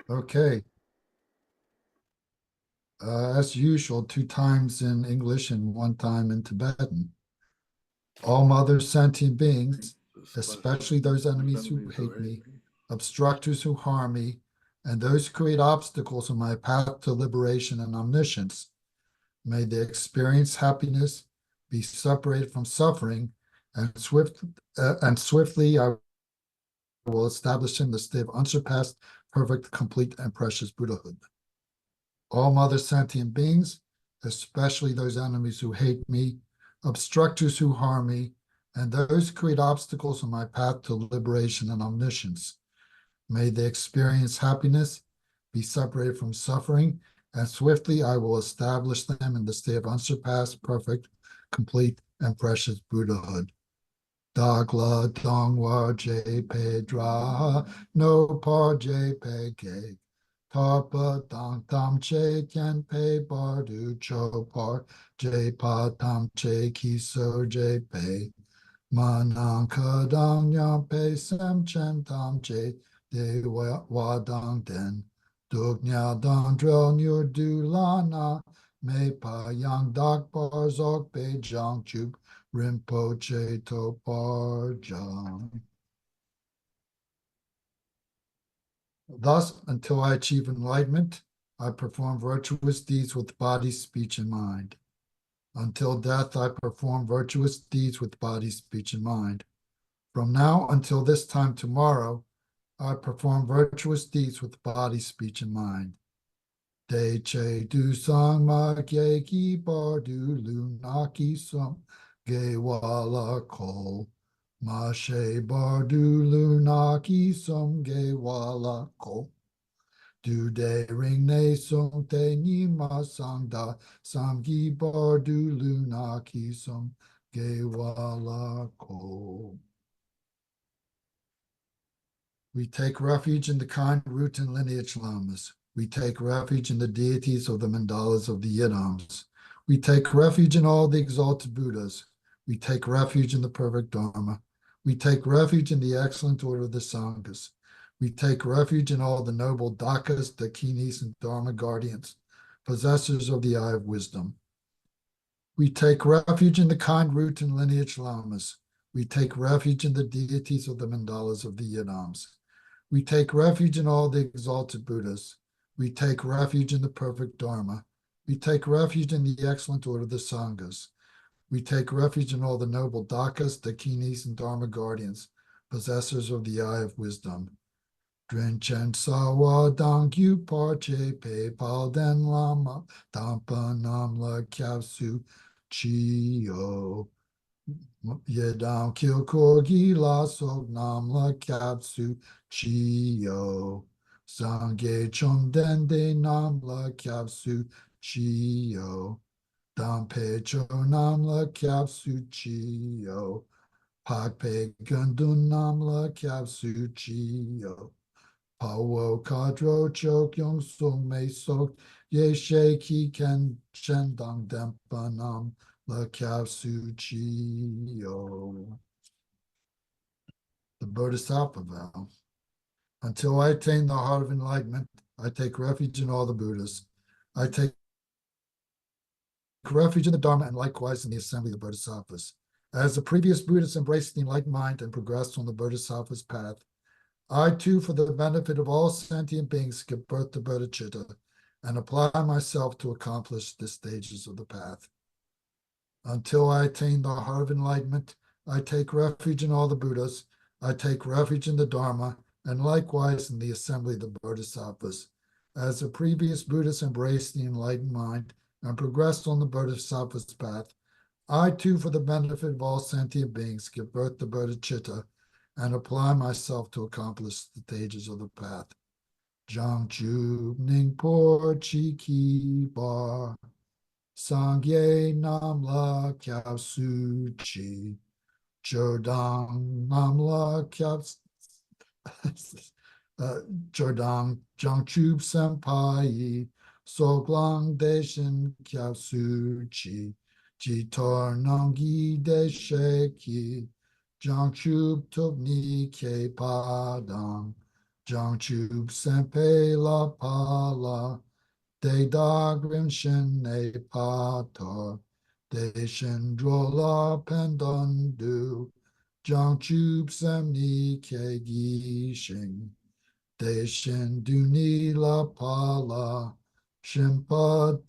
Okay. As usual, two times in English and one time in Tibetan. All mother sentient beings, especially those enemies who hate me, obstructors who harm me, and those who create obstacles on my path to liberation and omniscience, may they experience happiness, be separated from suffering, and swiftly I will establish in the state of unsurpassed, perfect, complete, and precious Buddhahood. All mother sentient beings, especially those enemies who hate me, obstructors who harm me, and those who create obstacles on my path to liberation and omniscience. May they experience happiness, be separated from suffering, and swiftly I will establish them in the state of unsurpassed, perfect, complete, and precious Buddhahood. Dagla Dongwa J Dra No Par J Tarpa Dang Tam Che Tian Pe Bardu Cho Par Pa Tam Che Kiso Pe Manang Kadang Nyam Pe Sem Chen Tam Che De Wa Dang Den Duk Nya Dang Drill Nyur Du Lana Me Pa Yang Dak Bar Zok Pe Jang Chup Rinpoche To Par Jang. Thus, until I achieve enlightenment, I perform virtuous deeds with body, speech, and mind. Until death, I perform virtuous deeds with body, speech, and mind. From now until this time tomorrow, I perform virtuous deeds with body, speech, and mind. De che du sang ma ge ki bar du lu na ki sum ge wala ko. Ma she bar du lu na ki sum ge wala ko. Du de ring ne sung te ni ma sang da sam gi bar du lu na ki sum ge wala ko. We take refuge in the kind root and lineage lamas. We take refuge in the deities of the mandalas of the yidams. We take refuge in all the exalted Buddhas. We take refuge in the perfect Dharma. We take refuge in the excellent order of the Sanghas. We take refuge in all the noble Dakas, Dakinis, and Dharma guardians, possessors of the eye of wisdom. We take refuge in the kind root and lineage lamas. We take refuge in the deities of the mandalas of the yidams. We take refuge in all the exalted Buddhas. We take refuge in the perfect Dharma. We take refuge in the excellent order of the Sanghas. We take refuge in all the noble Dakas, Dakinis, and Dharma guardians, possessors of the eye of wisdom. Drinchen Sawa Dang Yu Parche Pe Pal Den Lama Dampa Namla Kyavsu Chio. Yedam Kilkorgi La Sok Namla Kyavsu Chio. Sangye Chomdende Namla Kyavsu Chio. Dampe Cho Namla Kyavsu Chio. Pakpe Gundun Namla Kyavsu Chio. Pawo Kadro Chok Yong Sung Me Sok Ye Sheki Ken Chendang Dempanam La Kyavsu Chio. The Bodhisattva vow. Until I attain the heart of enlightenment, I take refuge in all the Buddhas. I take refuge in the Dharma and likewise in the assembly of the Bodhisattvas. As the previous Buddhists embraced the enlightened mind and progressed on the Bodhisattva's path, I too, for the benefit of all sentient beings, give birth to bodhicitta and apply myself to accomplish the stages of the path. Until I attain the heart of enlightenment, I take refuge in all the Buddhas. I take refuge in the Dharma and likewise in the assembly of the Bodhisattvas. As the previous Buddhists embraced the enlightened mind and progressed on the Bodhisattva's path, I too, for the benefit of all sentient beings, give birth to bodhicitta and apply myself to accomplish the stages of the path. Jiangchu Ningpo Chi Ki Bar Sangye Namla Kyao Su Chi Jodang Namla Kyao Jodang Jiangchu Senpai Soglang Deshin Kyao Su Chi Jitor Nangi Deshe Ki Jiangchu Tubni Ke Padang Jangchub Sempe La Pala, De Dagrim Shin Ne Pator, De Shin Drola Pendundu, Jangchub Semni Kegi Shing, De Shin Duni La Pala, Shimpa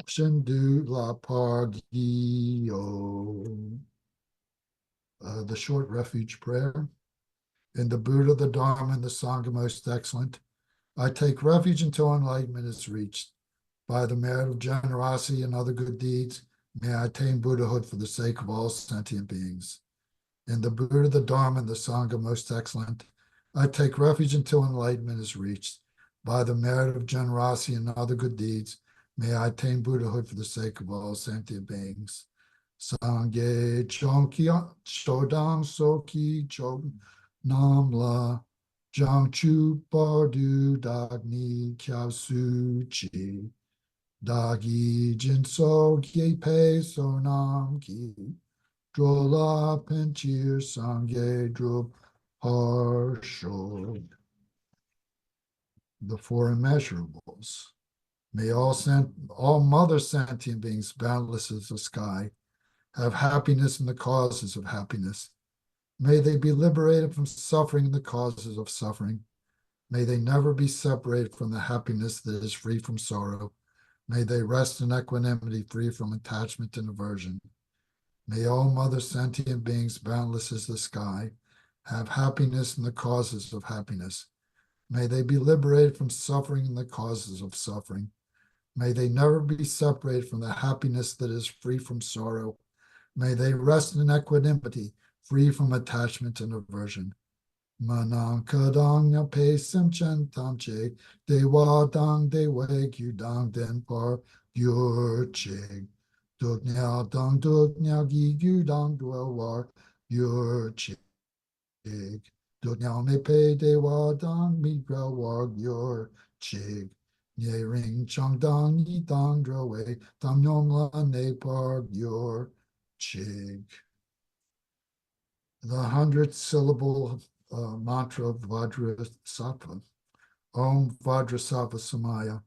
Shindu La Pargio. The short refuge prayer. In the Buddha, the Dharma, and the Sangha most excellent, I take refuge until enlightenment is reached. By the merit of generosity and other good deeds, may I attain Buddhahood for the sake of all sentient beings. In the Buddha, the Dharma, and the Sangha most excellent, I take refuge until enlightenment is reached. By the merit of generosity and other good deeds, may I attain Buddhahood for the sake of all sentient beings. Sangye chonki chodang soki chog namla jangchu bardu dagni kyau chi dagi jinso kye pe sonam ki drola penchir sangye drup harsho. The four immeasurables. May all mother sentient beings, boundless as the sky, have happiness in the causes of happiness. May they be liberated from suffering in the causes of suffering. May they never be separated from the happiness that is free from sorrow. May they rest in equanimity, free from attachment and aversion. May all mother sentient beings, boundless as the sky, have happiness in the causes of happiness. May they be liberated from suffering in the causes of suffering. May they never be separated from the happiness that is free from sorrow. May they rest in equanimity, free from attachment and aversion. Manang kadang nya pe sim chen tam che, de wa dang de we kyu dang den par yur chig. Duk nya dang duk nya gi gyu dang dwell war yur chig. Duk nya me pe de wa dang mi gra war yur chig. Nye ring chang dang yi dang dra we, tam nyom la ne par yur chig. The 100-syllable mantra of Vajrasattva. Om Vajrasattva Samaya.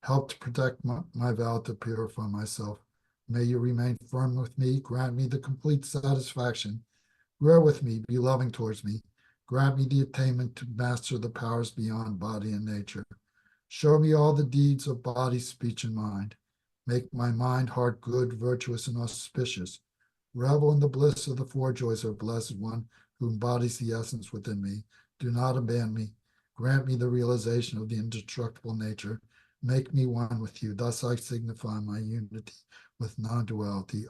Help to protect my vow to purify myself. May you remain firm with me. Grant me the complete satisfaction. Grow with me. Be loving towards me. Grant me the attainment to master the powers beyond body and nature. Show me all the deeds of body, speech, and mind. Make my mind, heart good, virtuous, and auspicious. Revel in the bliss of the four joys of Blessed One who embodies the essence within me. Do not abandon me. Grant me the realization of the indestructible nature. Make me one with you. Thus I signify my unity with non-duality.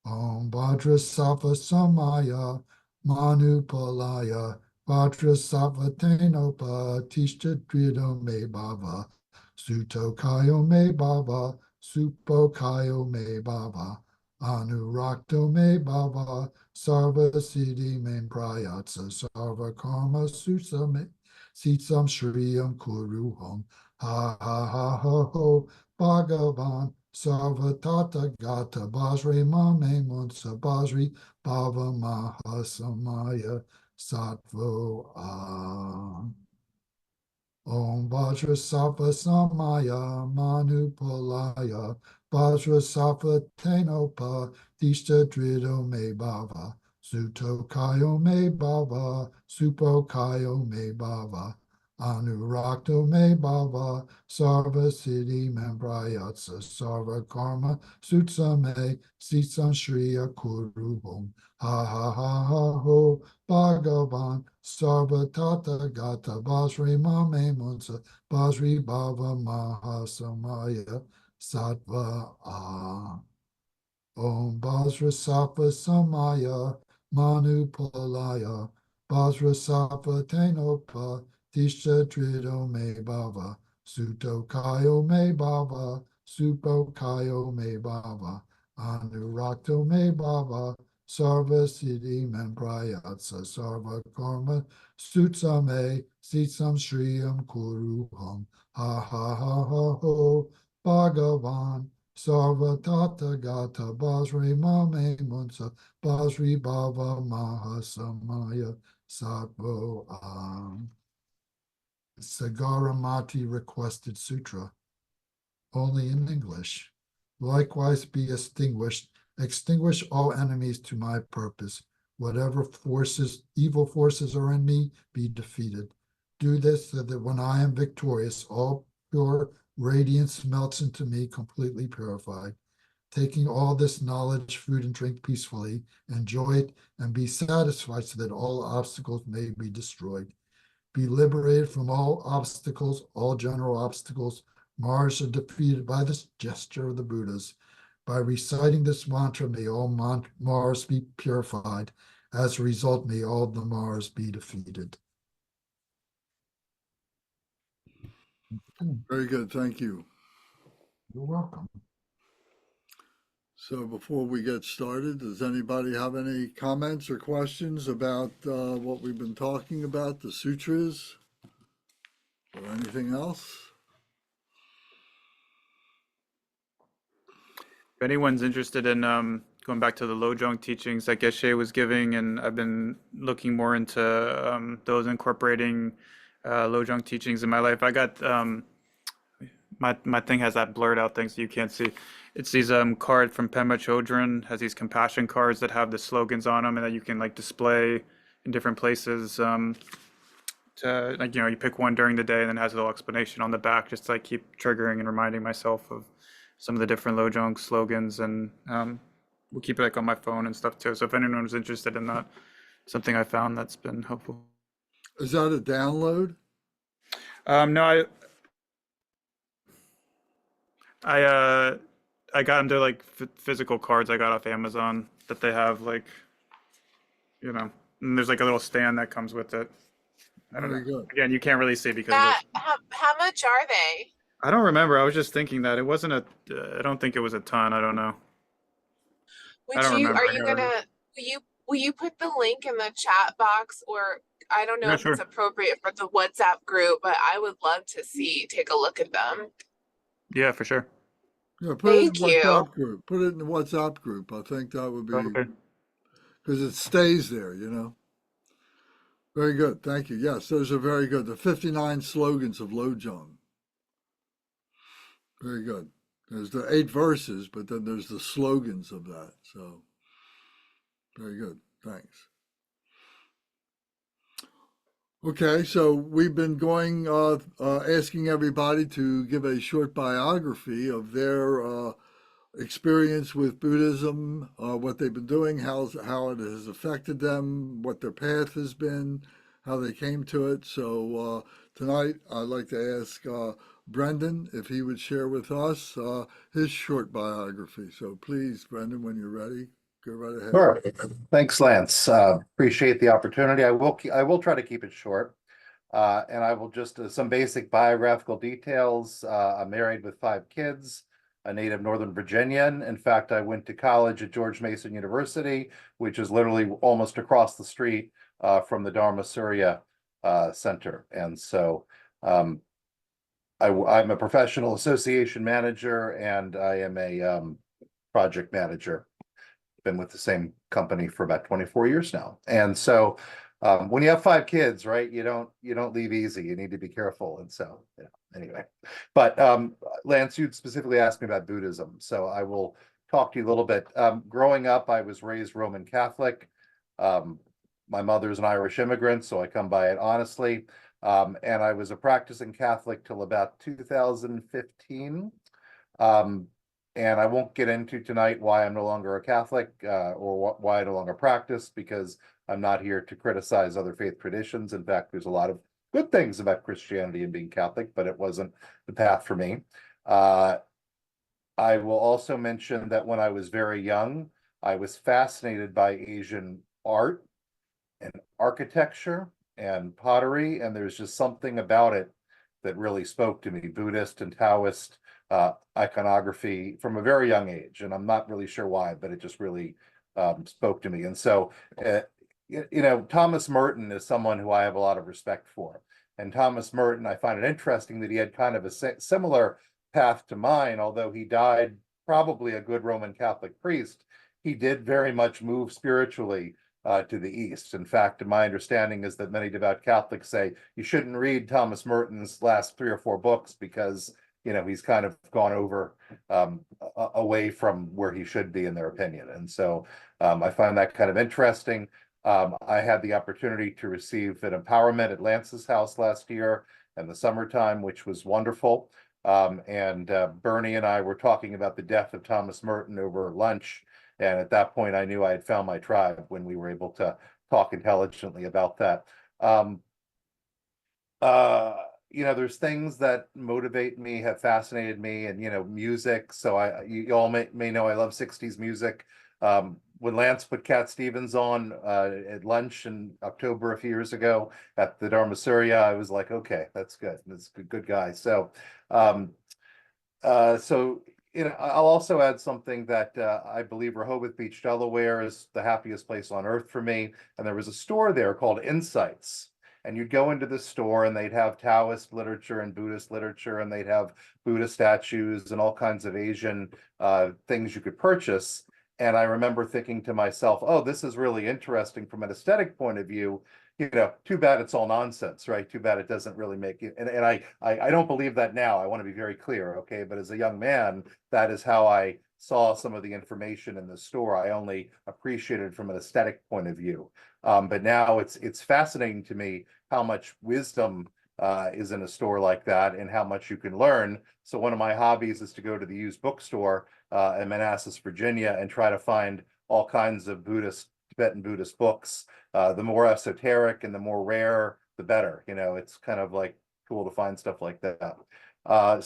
Om Vajrasattva Samaya Manupalaya Vajrasattva Tenopa Tishta Drido Me Bhava Suto Kayo Me Bhava Supo Kayo Me Bhava Anurakto Me Bhava Sarva Siddhi Me Prayatsa Sarva Karma Sutsa Me Sitsam Shriyam Kuruham Ha Ha Ha Ha Ho Bhagavan Sarva Tata Gata Bajri Mame Munsa Bajri Bhava Mahasamaya Sattvo Om Vajrasattva Samaya Manupalaya Vajrasattva Tenopa Dishta Drido Me Bhava Suto Kayo Me Bhava Supo Kayo Me Bhava Anurakto Me Bhava Sarva Siddhi Membrayatsa Sarva Karma Sutsa Me Sitsam Shriya Kuruhum Ha Ha Ha Ha Ho Bhagavan Sarva Tata Gata Bajri Mame Munsa Bajri Bhava Mahasamaya Sattva Om Vajrasattva Samaya Manupalaya Vajrasattva Tenopa Tishta Trido Me Bhava Suto Kayo Me Bhava Supo Kayo Me Bhava Anurakto Me Bhava Sarva Siddhi Memprayatsa Sarva Karma Sutsa Me Sitsam Shriyam Kuruham Ha Ha Ha Ha Ho Bhagavan Sarva Tata Gata Bajri Mame Munsa Bajri Bhava Mahasamaya Sapo Sagaramati requested sutra, only in English. Likewise be extinguish all enemies to my purpose. Whatever evil forces are in me, be defeated. Do this so that when I am victorious, all pure radiance melts into me, completely purified. Taking all this knowledge, food, and drink peacefully, enjoy it, and be satisfied so that all obstacles may be destroyed. Be liberated from all obstacles, all general obstacles. Mars are defeated by this gesture of the Buddhas. By reciting this mantra, may all Mars be purified. As a result, may all the Mars be defeated. Very good. Thank you. You're welcome. So before we get started, does anybody have any comments or questions about what we've been talking about, the sutras, or anything else? If anyone's interested in going back to the Lojong teachings that Geshe was giving, and I've been looking more into those incorporating Lojong teachings in my life. I got my thing has that blurred out thing so you can't see. It's these cards from Pema Chodron, has these compassion cards that have the slogans on them and that you can like display in different places. To like you pick one during the day and then has a little explanation on the back just to like keep triggering and reminding myself of some of the different Lojong slogans, and we'll keep it like on my phone and stuff too. So if anyone was interested in that, something I found that's been helpful. Is that a download? No, I got them. They're like physical cards I got off Amazon that they have like, and there's like a little stand that comes with it. I don't Very know. good. Again, you can't really see because Matt, how much are they? I don't remember. I was just thinking that it wasn't I don't think it was a ton. I don't know. I Would don't you, remember. are you gonna, will you put the link in the chat box, or I don't know Yeah, if it's sure. appropriate for the WhatsApp group, but I would love to take a look at them. Yeah, for sure. Yeah, put it in Thank the you. WhatsApp group. Put it in the WhatsApp group. I think that would be, Okay. because it stays there, you know. Very good. Thank you. Yes, those are very good. The 59 slogans of Lojong. Very good. There's the 8 verses, but then there's the slogans of that. So, very good. Thanks. Okay, so we've been going, asking everybody to give a short biography of their experience with Buddhism, what they've been doing, how it has affected them, what their path has been, how they came to it. So tonight, I'd like to ask Brendan if he would share with us his short biography. So please, Brendan, when you're ready, go right ahead. Sure. Thanks, Lance. Appreciate the opportunity. I will try to keep it short. And I will just some basic biographical details. I'm married with 5 kids, a native Northern Virginian. In fact, I went to college at George Mason University, which is literally almost across the street from the Dharma Surya Center. And so I'm a professional association manager, and I am a project manager. Been with the same company for about 24 years now. And so when you have 5 kids, right, you don't leave easy. You need to be careful. And so anyway, but Lance, you specifically asked me about Buddhism, so I will talk to you a little bit. Growing up, I was raised Roman Catholic. My mother's an Irish immigrant, so I come by it honestly. And I was a practicing Catholic till about 2015. And I won't get into tonight why I'm no longer a Catholic or why I no longer practice, because I'm not here to criticize other faith traditions. In fact, there's a lot of good things about Christianity and being Catholic, but it wasn't the path for me. I will also mention that when I was very young, I was fascinated by Asian art and architecture and pottery, and there's just something about it that really spoke to me, Buddhist and Taoist iconography from a very young age. And I'm not really sure why, but it just really spoke to me. And so, Thomas Merton is someone who I have a lot of respect for. And Thomas Merton, I find it interesting that he had kind of a similar path to mine, although he died probably a good Roman Catholic priest. He did very much move spiritually to the east. In fact, my understanding is that many devout Catholics say you shouldn't read Thomas Merton's last 3 or 4 books because he's kind of gone over away from where he should be in their opinion. And so I find that kind of interesting. I had the opportunity to receive an empowerment at Lance's house last year in the summertime, which was wonderful. And Bernie and I were talking about the death of Thomas Merton over lunch. And at that point, I knew I had found my tribe when we were able to talk intelligently about that. There's things that motivate me, have fascinated me, and music. So you all may know I love 60s music. When Lance put Cat Stevens on at lunch in October a few years ago at the Dharma Surya, I was like, okay, that's good. That's a good guy. So I'll also add something that I believe Rehoboth Beach, Delaware is the happiest place on earth for me. And there was a store there called Insights. And you'd go into the store and they'd have Taoist literature and Buddhist literature, and they'd have Buddha statues and all kinds of Asian things you could purchase. And I remember thinking to myself, oh, this is really interesting from an aesthetic point of view. Too bad it's all nonsense, right? Too bad it doesn't really make it. And I don't believe that now. I want to be very clear, okay? But as a young man, that is how I saw some of the information in the store. I only appreciated from an aesthetic point of view. But now it's fascinating to me how much wisdom is in a store like that and how much you can learn. So one of my hobbies is to go to the used bookstore in Manassas, Virginia, and try to find all kinds of Tibetan Buddhist books. The more esoteric and the more rare, the better. It's kind of like cool to find stuff like that. I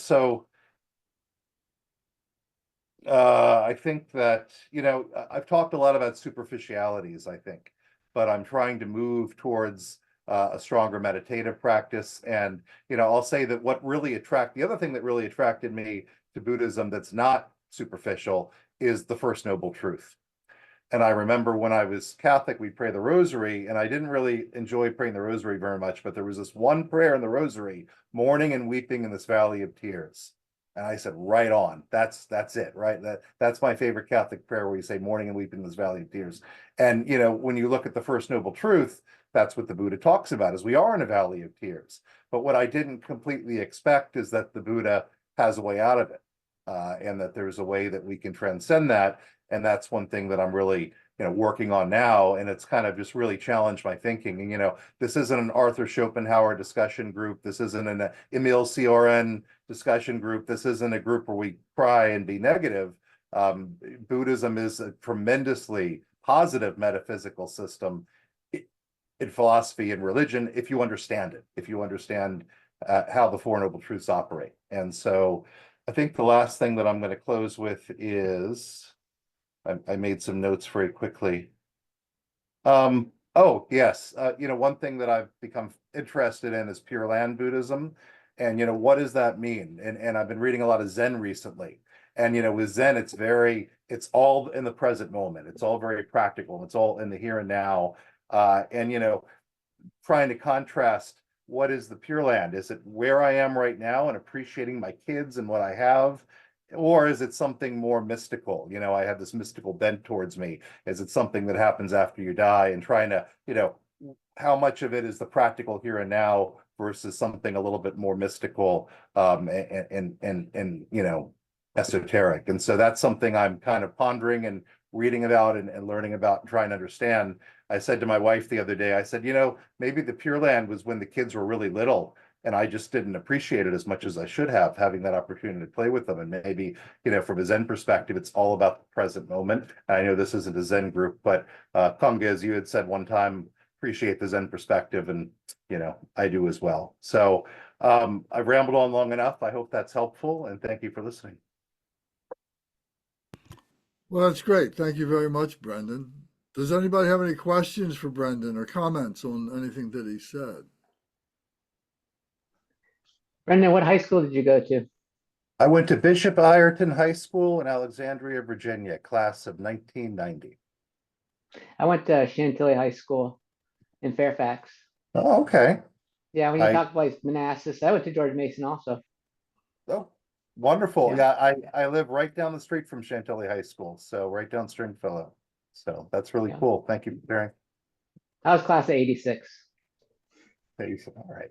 think that, I've talked a lot about superficialities, I think, but I'm trying to move towards a stronger meditative practice. And, I'll say that the other thing that really attracted me to Buddhism that's not superficial is the First Noble Truth. And I remember when I was Catholic, we'd pray the rosary, and I didn't really enjoy praying the rosary very much, but there was this one prayer in the rosary, mourning and weeping in this valley of tears. And I said, right on, that's it, right? That's my favorite Catholic prayer, where you say mourning and weeping in this valley of tears. And, when you look at the First Noble Truth, that's what the Buddha talks about, is we are in a valley of tears. But what I didn't completely expect is that the Buddha has a way out of it, and that there's a way that we can transcend that. And that's one thing that I'm really, working on now. And it's kind of just really challenged my thinking. And, this isn't an Arthur Schopenhauer discussion group. This isn't an Emile Cioran discussion group. This isn't a group where we cry and be negative. Buddhism is a tremendously positive metaphysical system in philosophy and religion, if you understand it, if you understand how the Four Noble Truths operate. And so I think the last thing that I'm going to close with is, I made some notes very quickly. Oh, yes. One thing that I've become interested in is Pure Land Buddhism. And, what does that mean? And I've been reading a lot of Zen recently. And, with Zen, it's all in the present moment. It's all very practical. It's all in the here and now. And, trying to contrast, what is the Pure Land? Is it where I am right now and appreciating my kids and what I have? Or is it something more mystical? I have this mystical bent towards me. Is it something that happens after you die, and trying to, how much of it is the practical here and now versus something a little bit more mystical and esoteric. And so that's something I'm kind of pondering and reading about and learning about and trying to understand. I said to my wife the other day, I said, maybe the Pure Land was when the kids were really little, and I just didn't appreciate it as much as I should have, having that opportunity to play with them. And maybe, from a Zen perspective, it's all about the present moment. I know this isn't a Zen group, but Kunga, as you had said one time, appreciate the Zen perspective, and, I do as well. So I've rambled on long enough. I hope that's helpful, and thank you for listening. Well, that's great. Thank you very much, Brendan. Does anybody have any questions for Brendan or comments on anything that he said? Brendan, what high school did you go to? I went to Bishop Ireton High School in Alexandria, Virginia, class of 1990. I went to Chantilly High School in Fairfax. Oh, okay. Yeah, when you talk about Manassas, I went to George Mason also. Oh, wonderful. Yeah. Yeah, I live right down the street from Chantilly High School, so right down Stringfellow. So that's really cool. Thank you for sharing. I was class of 86. All right.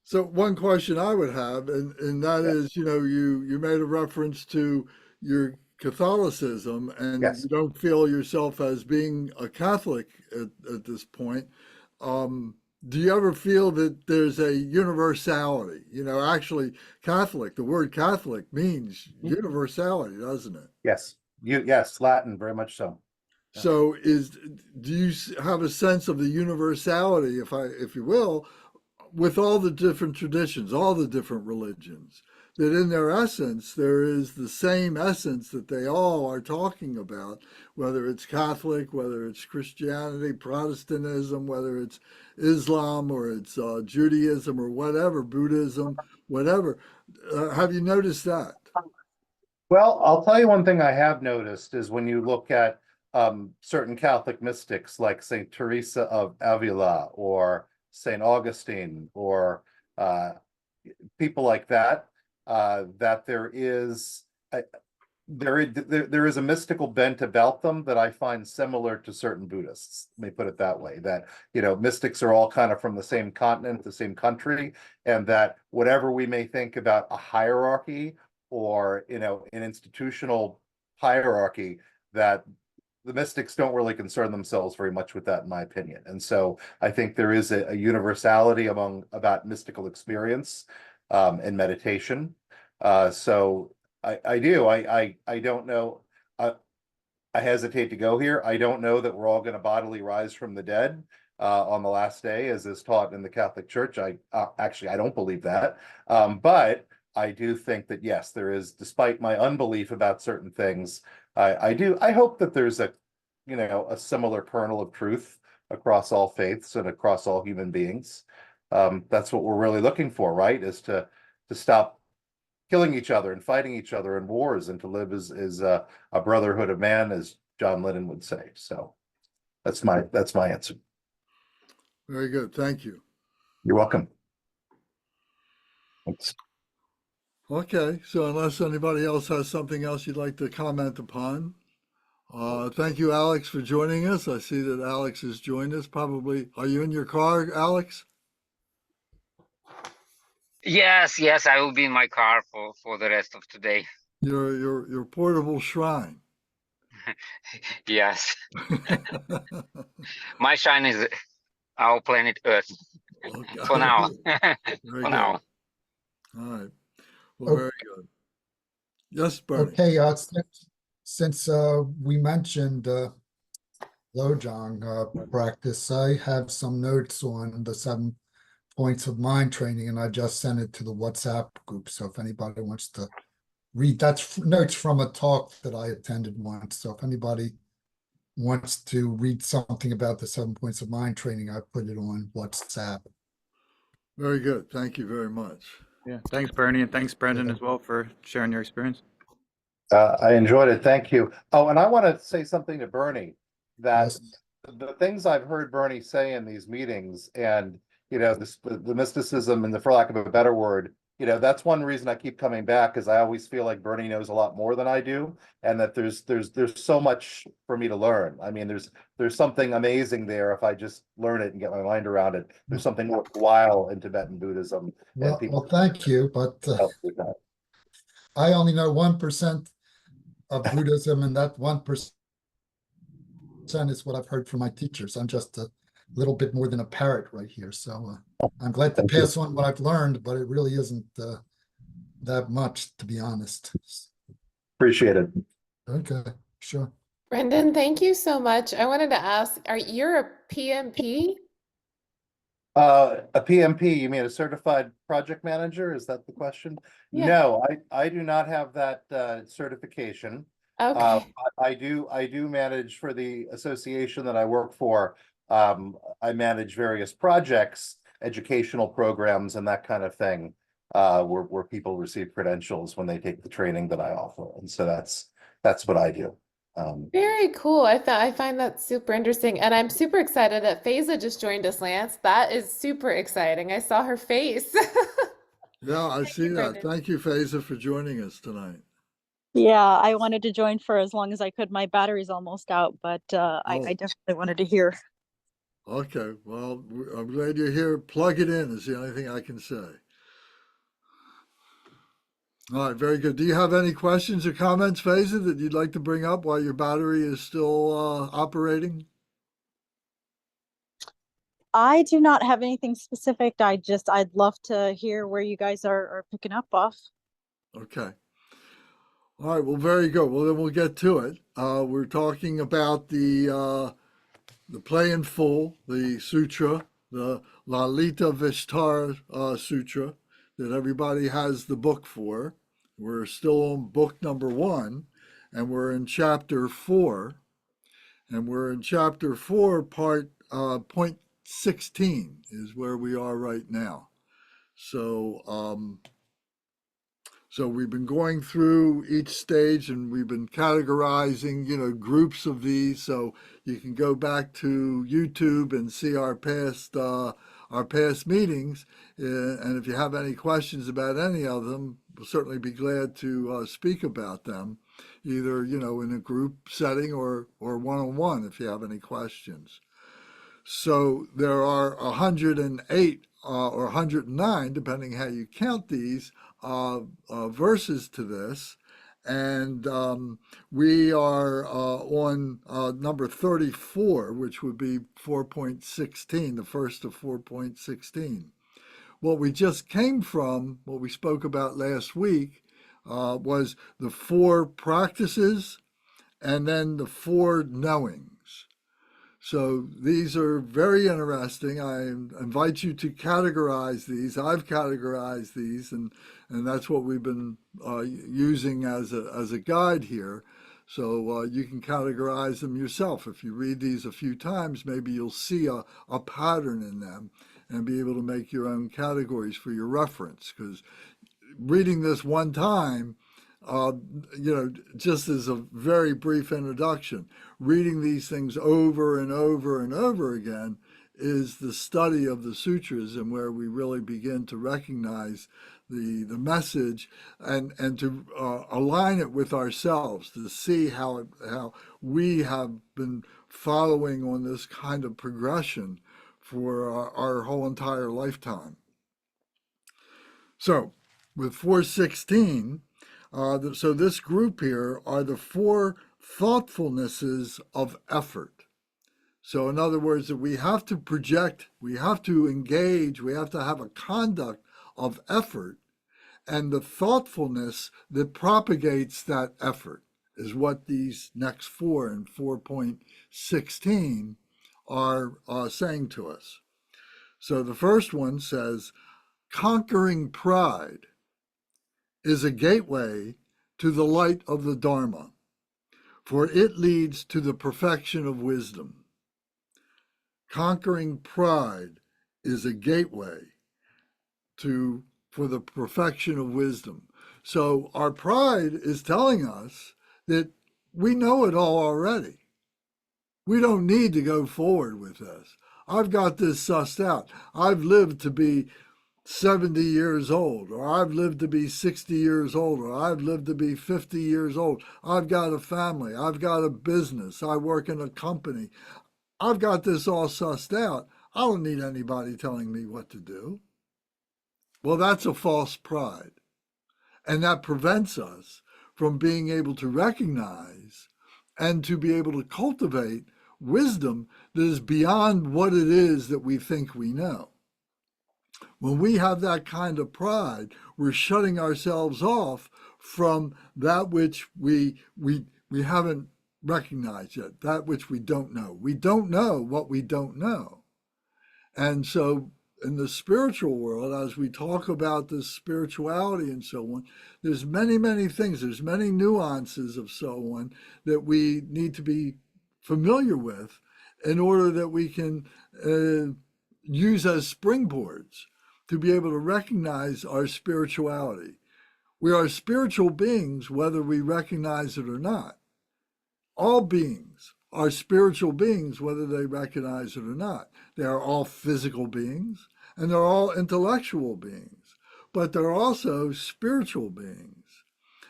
So one question I would have, and that Yeah. is, you made a reference to your Catholicism, and Yes. you don't feel yourself as being a Catholic at this point. Do you ever feel that there's a universality? Actually, Catholic, the word Catholic means universality, doesn't it? Yes. Yes, Latin, very much so. Yeah. So do you have a sense of the universality, if you will, with all the different traditions, all the different religions, that in their essence, there is the same essence that they all are talking about, whether it's Catholic, whether it's Christianity, Protestantism, whether it's Islam or it's Judaism or whatever, Buddhism, whatever. Have you noticed that? Well, I'll tell you one thing I have noticed is when you look at certain Catholic mystics like Saint Teresa of Avila or Saint Augustine or people like that, that there is a mystical bent about them that I find similar to certain Buddhists. Let me put it that way, that, mystics are all kind of from the same continent, the same country, and that whatever we may think about a hierarchy or, an institutional hierarchy, that the mystics don't really concern themselves very much with that, in my opinion. And so I think there is a universality about mystical experience and meditation. So I do. I don't know. I hesitate to go here. I don't know that we're all going to bodily rise from the dead on the last day, as is taught in the Catholic Church. I don't believe that. But I do think that, yes, there is, despite my unbelief about certain things, I hope that there's a similar kernel of truth across all faiths and across all human beings. That's what we're really looking for, right? Is to stop killing each other and fighting each other in wars, and to live as a brotherhood of man, as John Lennon would say. So that's my answer. Very good. Thank you. You're welcome. Thanks. Okay. So unless anybody else has something else you'd like to comment upon, thank you, Alex, for joining us. I see that Alex has joined us. Probably, are you in your car, Alex? Yes, I will be in my car for the rest of today. Your portable shrine. Yes, my shine is our planet Earth Okay. for now. Very For good. now. All right. Well, very good. Yes, Bernie. Okay, since we mentioned Lojong practice, I have some notes on the 7 points of mind training, and I just sent it to the WhatsApp group. So if anybody wants to read, that's notes from a talk that I attended once. So if anybody wants to read something about the 7 points of mind training, I put it on WhatsApp. Very good. Thank you very much. Yeah, thanks, Bernie, and thanks, Brendan, Yeah. as well, for sharing your experience. I enjoyed it. Thank you. Oh, and I want to say something to Bernie, that Yes. the things I've heard Bernie say in these meetings, and the mysticism, and for lack of a better word, that's one reason I keep coming back, because I always feel like Bernie knows a lot more than I do, and that there's so much for me to learn. I mean, there's something amazing there if I just learn it and get my mind around it. There's something worthwhile in Tibetan Buddhism, and people. Well, thank you, but help with that. I only know 1% of Buddhism, and that 1% is what I've heard from my teachers. I'm just a little bit more than a parrot right here. So I'm glad to Thank you. pass on what I've learned, but it really isn't that much, to be honest. Appreciate it. Okay, sure. Brendan, thank you so much. I wanted to ask, you're a PMP? A PMP, you mean a certified project manager? Is that the question? Yeah. No, I do not have that certification. Okay. I do manage for the association that I work for. I manage various projects, educational programs, and that kind of thing, where people receive credentials when they take the training that I offer. And so that's what I do. Very cool. I find that super interesting. And I'm super excited that Faiza just joined us, Lance. That is super exciting. I saw her face. Yeah, I see you, that. Brendan. Thank you, Faiza, for joining us tonight. Yeah, I wanted to join for as long as I could. My battery's almost out, but I Oh, definitely wanted to hear. okay. Well, I'm glad you're here. Plug it in is the only thing I can say. All right, very good. Do you have any questions or comments, Faiza, that you'd like to bring up while your battery is still operating? I do not have anything specific. I'd love to hear where you guys are picking up off. Okay. All right. Well, very good. Well, then we'll get to it. We're talking about the play in full, the sutra, the Lalitavistara Sutra that everybody has the book for. We're still on book number 1, and we're in chapter 4, and we're in chapter 4, point 16 is where we are right now. So we've been going through each stage and we've been categorizing, groups of these. So you can go back to YouTube and see our past meetings. And if you have any questions about any of them, we'll certainly be glad to speak about them, either, in a group setting or one-on-one if you have any questions. So there are 108 or 109, depending how you count these, verses to this. And we are on number 34, which would be 4.16, the first of 4.16. What we just came from, what we spoke about last week, was the 4 practices and then the 4 knowings. So these are very interesting. I invite you to categorize these. I've categorized these, and that's what we've been using as a guide here. So you can categorize them yourself. If you read these a few times, maybe you'll see a pattern in them and be able to make your own categories for your reference. Because reading this one time, just as a very brief introduction, reading these things over and over and over again is the study of the sutras, and where we really begin to recognize the message and to align it with ourselves, to see how we have been following on this kind of progression for our whole entire lifetime. So with 416, so this group here are the 4 thoughtfulnesses of effort. So in other words, that we have to project, we have to engage, we have to have a conduct of effort, and the thoughtfulness that propagates that effort is what these next 4 in 4.16 are saying to us. So the first one says, conquering pride is a gateway to the light of the Dharma, for it leads to the perfection of wisdom. Conquering pride is a gateway for the perfection of wisdom. So our pride is telling us that we know it all already. We don't need to go forward with this. I've got this sussed out. I've lived to be 70 years old, or I've lived to be 60 years old, or I've lived to be 50 years old. I've got a family. I've got a business. I work in a company. I've got this all sussed out. I don't need anybody telling me what to do. Well, that's a false pride. And that prevents us from being able to recognize and to be able to cultivate wisdom that is beyond what it is that we think we know. When we have that kind of pride, we're shutting ourselves off from that which we haven't recognized yet, that which we don't know. We don't know what we don't know. And so in the spiritual world, as we talk about this spirituality and so on, there's many, many things, there's many nuances of so on that we need to be familiar with in order that we can use as springboards to be able to recognize our spirituality. We are spiritual beings, whether we recognize it or not. All beings are spiritual beings, whether they recognize it or not. They are all physical beings, and they're all intellectual beings, but they're also spiritual beings.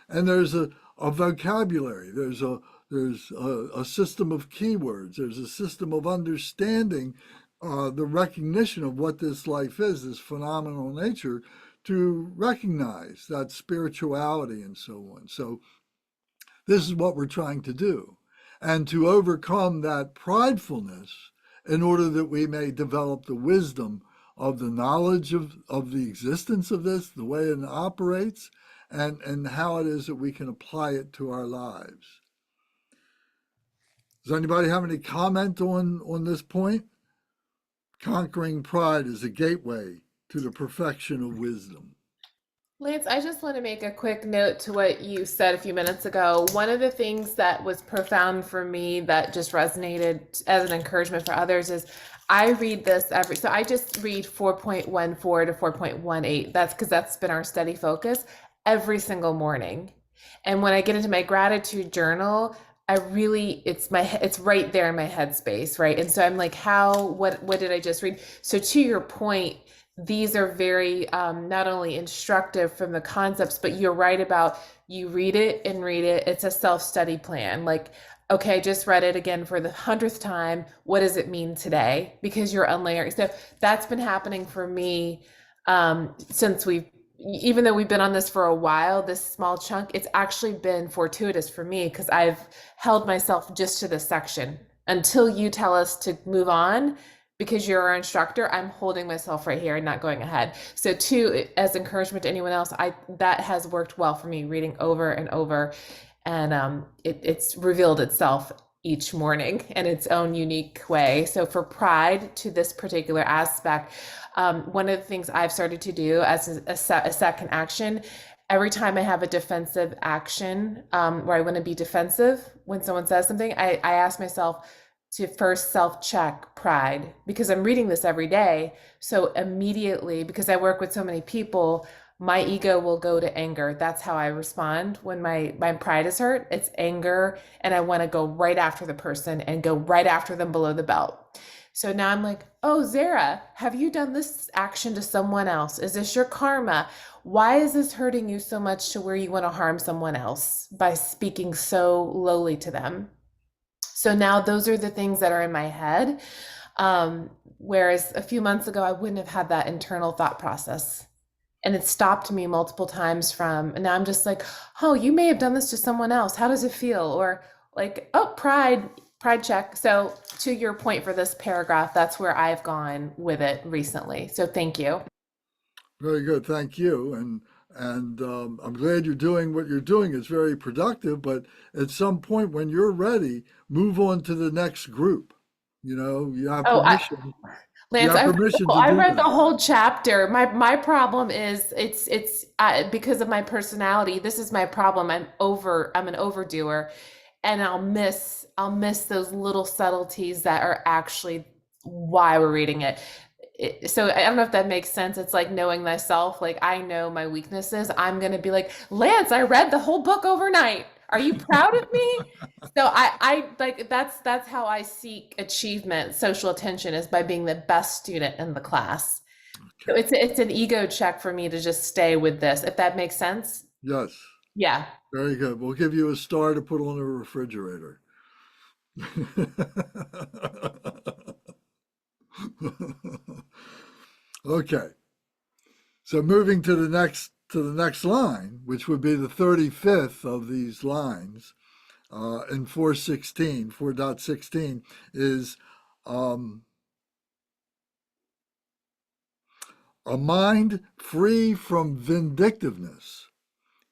And there's a a vocabulary. There's a system of keywords. There's a system of understanding the recognition of what this life is, this phenomenal nature, to recognize that spirituality and so on. So this is what we're trying to do, and to overcome that pridefulness in order that we may develop the wisdom of the knowledge of the existence of this, the way it operates, and how it is that we can apply it to our lives. Does anybody have any comment on this point? Conquering pride is a gateway to the perfection of wisdom. Lance, I just want to make a quick note to what you said a few minutes ago. One of the things that was profound for me that just resonated as an encouragement for others is I read this so I just read 4.14 to 4.18. That's because that's been our study focus every single morning. And when I get into my gratitude journal, it's right there in my headspace, right? And so I'm like, what did I just read? So to your point, these are very not only instructive from the concepts, but you're right about you read it and read it. It's a self-study plan. Like, okay, just read it again for the 100th time. What does it mean today? Because you're unlayering. So that's been happening for me since even though we've been on this for a while, this small chunk, it's actually been fortuitous for me because I've held myself just to this section until you tell us to move on. Because you're our instructor, I'm holding myself right here and not going ahead. So too, as encouragement to anyone else, that has worked well for me, reading over and over, and it's revealed itself each morning in its own unique way. So for pride, to this particular aspect, one of the things I've started to do as a second action, every time I have a defensive action where I want to be defensive when someone says something, I ask myself to first self-check pride, because I'm reading this every day. So immediately, because I work with so many people, my ego will go to anger. That's how I respond when my pride is hurt. It's anger, and I want to go right after the person and go right after them below the belt. So now I'm like, oh, Zara, have you done this action to someone else? Is this your karma? Why is this hurting you so much to where you want to harm someone else by speaking so lowly to them? So now those are the things that are in my head. Whereas a few months ago, I wouldn't have had that internal thought process. And it stopped me multiple times and now I'm just like, oh, you may have done this to someone else. How does it feel? Or like, oh, pride check. So to your point for this paragraph, that's where I've gone with it recently. So thank you. Very good. Thank you. And I'm glad you're doing what you're doing. It's very productive, but at some point when you're ready, move on to the next group. You have permission. Lance, I read the whole chapter. My problem is it's because of my personality. This is my problem. I'm an overdoer, and I'll miss those little subtleties that are actually why we're reading it. So I don't know if that makes sense. It's like knowing thyself. Like, I know my weaknesses. I'm going to be like, Lance, I read the whole book overnight. Are you proud of me? So I like, that's how I seek achievement, social attention, is by being the best student in the class. Okay. So it's an ego check for me to just stay with this, if that makes sense. Yes. Yeah. Very good. We'll give you a star to put on the refrigerator. Okay, so moving to the next line, which would be the 35th of these lines in 4.16 is a mind free from vindictiveness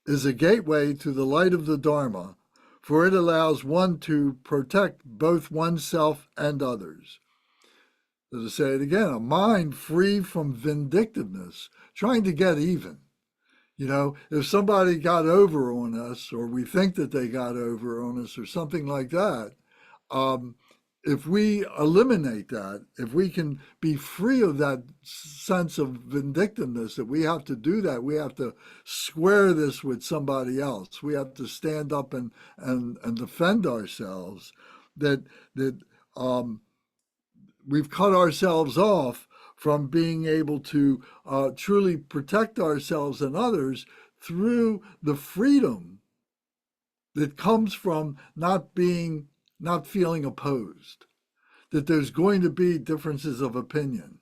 is a gateway to the light of the Dharma, for it allows one to protect both oneself and others. To say it again, a mind free from vindictiveness, trying to get even. If somebody got over on us, or we think that they got over on us, or something like that, if we eliminate that, if we can be free of that sense of vindictiveness, that we have to do that, we have to square this with somebody else, we have to stand up and defend ourselves, that we've cut ourselves off from being able to truly protect ourselves and others through the freedom that comes from not feeling opposed, that there's going to be differences of opinion.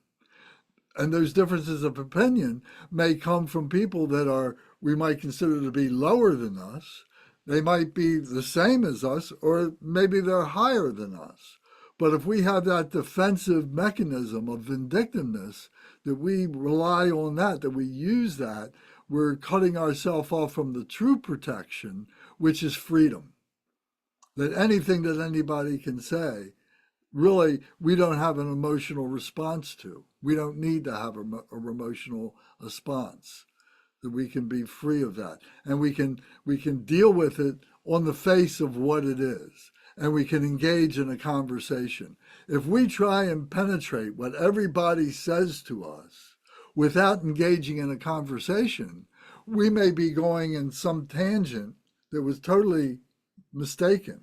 And those differences of opinion may come from people that are, we might consider to be lower than us. They might be the same as us, or maybe they're higher than us. But if we have that defensive mechanism of vindictiveness, that we rely on that we use that, we're cutting ourselves off from the true protection, which is freedom. That anything that anybody can say, really, we don't have an emotional response to. We don't need to have an emotional response. That we can be free of that, and we can deal with it on the face of what it is, and we can engage in a conversation. If we try and penetrate what everybody says to us without engaging in a conversation, we may be going in some tangent that was totally mistaken.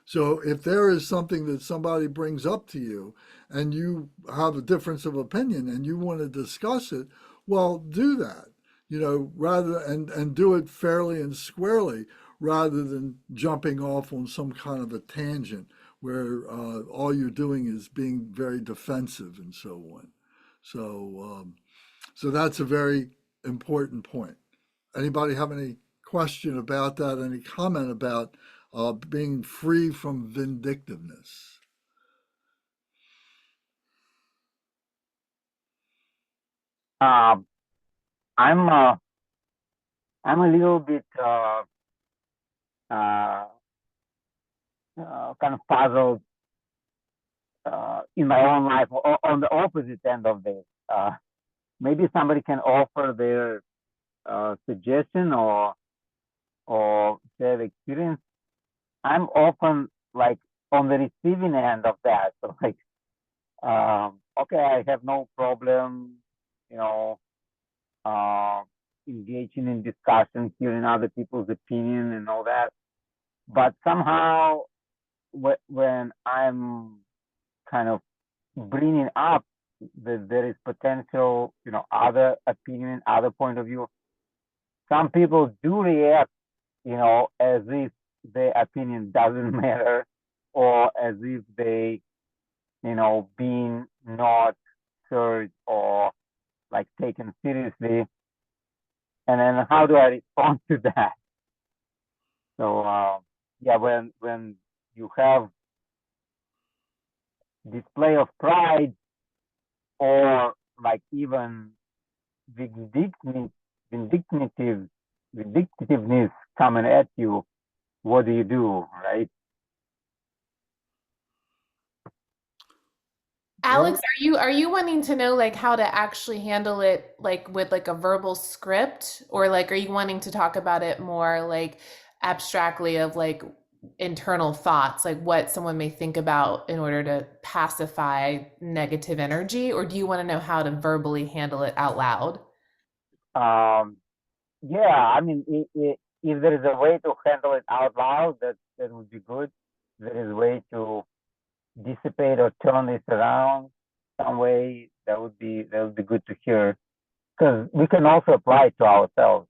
So if there is something that somebody brings up to you and you have a difference of opinion and you want to discuss it, well, do that, rather and do it fairly and squarely, rather than jumping off on some kind of a tangent where all you're doing is being very defensive and so on. So that's a very important point. Anybody have any question about that? Any comment about being free from vindictiveness? I'm I'm a little bit kind of puzzled in my own life on the opposite end of this. Maybe somebody can offer their suggestion or their experience. I'm often like on the receiving end of that. So like, okay, I have no problem, engaging in discussion, hearing other people's opinion and all that. But somehow, when I'm kind of bringing up that there is potential, other opinion, other point of view, some people do react, as if their opinion doesn't matter, or as if they, being not heard or like taken seriously. And then how do I respond to that? So yeah, when you have display of pride or like even vindictiveness coming at you, what do you do, right? Alex, are you wanting to know like how to actually handle it like with like a verbal script, or like are you wanting to talk about it more like abstractly of like internal thoughts, like what someone may think about in order to pacify negative energy, or do you want to know how to verbally handle it out loud? Yeah, I mean, if there is a way to handle it out loud, that would be good. There is a way to dissipate or turn this around some way, that would be good to hear, because we can also apply it to ourselves.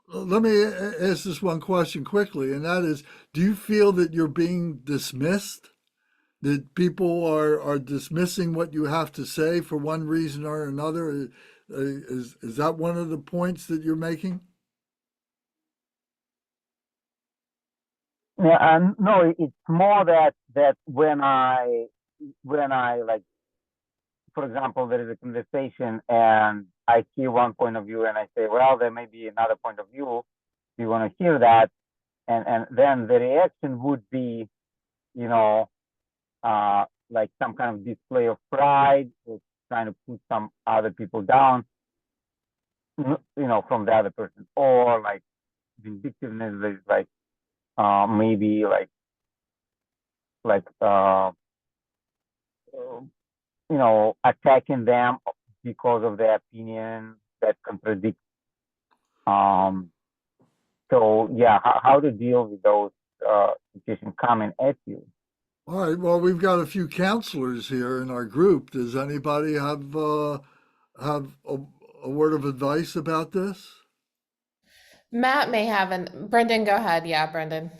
Let me ask this one question quickly, and that is, do you feel that you're being dismissed? That people are dismissing what you have to say for one reason or another? Is that one of the points that you're making? Yeah, no, it's more that when I like, for example, there is a conversation and I hear one point of view and I say, well, there may be another point of view. Do you want to hear that? And then the reaction would be, like some kind of display of pride, or trying to put some other people down, from the other person, or like vindictiveness is like maybe like attacking them because of their opinion that contradicts. So yeah, how to deal with those situations coming at you? All right. Well, we've got a few counselors here in our group. Does anybody have a word of advice about this? Matt may have an Brendan, go ahead. Yeah, Brendan.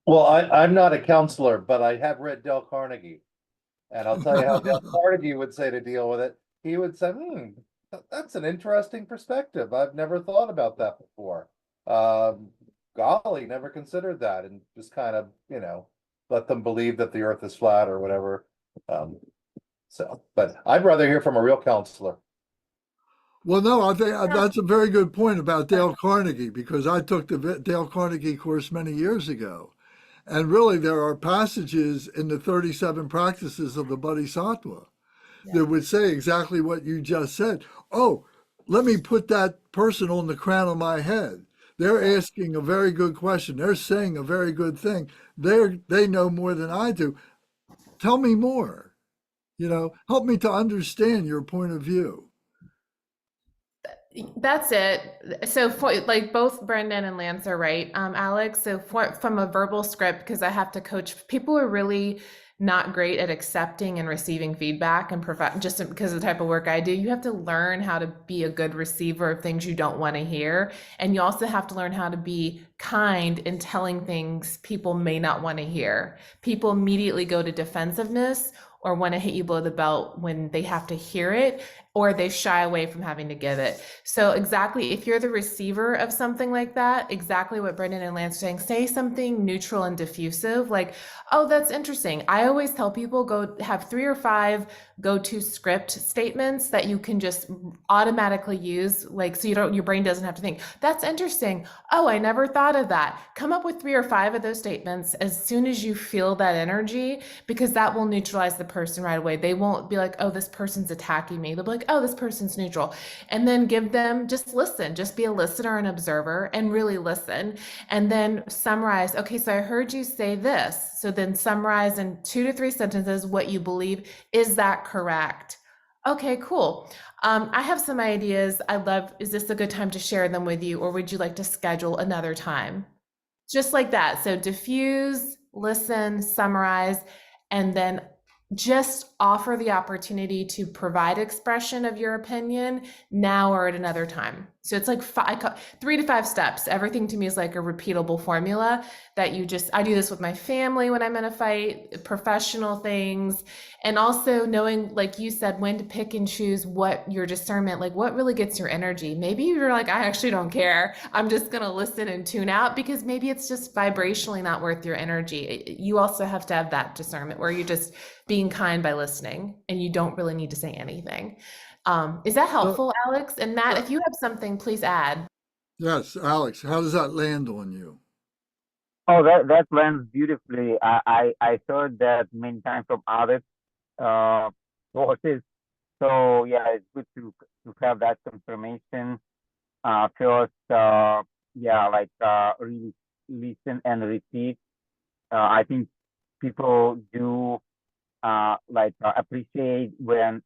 Well, I'm not a counselor, but I have read Dale Carnegie. And I'll tell you how Dale Carnegie would say to deal with it. He would say, that's an interesting perspective. I've never thought about that before. Golly, never considered that. And just kind of, let them believe that the earth is flat or whatever. But I'd rather hear from a real counselor. Well, no, I think that's a very good point about Dale Carnegie, because I took the Dale Carnegie course many years ago. And really, there are passages in the 37 practices of the Bodhisattva that would say exactly what you just said. Oh, let me put that person on the crown of my head. They're asking a very good question. They're saying a very good thing. They know more than I do. Tell me more. Help me to understand your point of view. That's it. So for like both Brendan and Lance are right, Alex. So from a verbal script, because I have to coach, people are really not great at accepting and receiving feedback and just because of the type of work I do. You have to learn how to be a good receiver of things you don't want to hear. And you also have to learn how to be kind in telling things people may not want to hear. People immediately go to defensiveness or want to hit you below the belt when they have to hear it, or they shy away from having to give it. So exactly, if you're the receiver of something like that, exactly what Brendan and Lance are saying, say something neutral and diffusive, like, oh, that's interesting. I always tell people go have 3 or 5 go-to script statements that you can just automatically use, like, so your brain doesn't have to think, that's interesting. Oh, I never thought of that. Come up with 3 or 5 of those statements as soon as you feel that energy, because that will neutralize the person right away. They won't be like, oh, this person's attacking me. They'll be like, oh, this person's neutral. And then give them, just listen, just be a listener and observer and really listen. And then summarize, okay, so I heard you say this. So then summarize in 2 to 3 sentences what you believe. Is that correct? Okay, cool. I have some ideas. Is this a good time to share them with you, or would you like to schedule another time? Just like that. So diffuse, listen, summarize, and then just offer the opportunity to provide expression of your opinion now or at another time. So it's like 3 to 5 steps. Everything to me is like a repeatable formula that I do this with my family when I'm in a fight, professional things, and also knowing, like you said, when to pick and choose what your discernment, like what really gets your energy. Maybe you're like, I actually don't care. I'm just going to listen and tune out because maybe it's just vibrationally not worth your energy. You also have to have that discernment where you're just being kind by listening and you don't really need to say anything. Is that helpful, Alex? And Matt, if you have something, please add. Yes, Alex, how does that land on you? Oh, that lands beautifully. I heard that many times from other sources. So yeah, it's good to have that confirmation. First, really listen and repeat. I think people do appreciate when,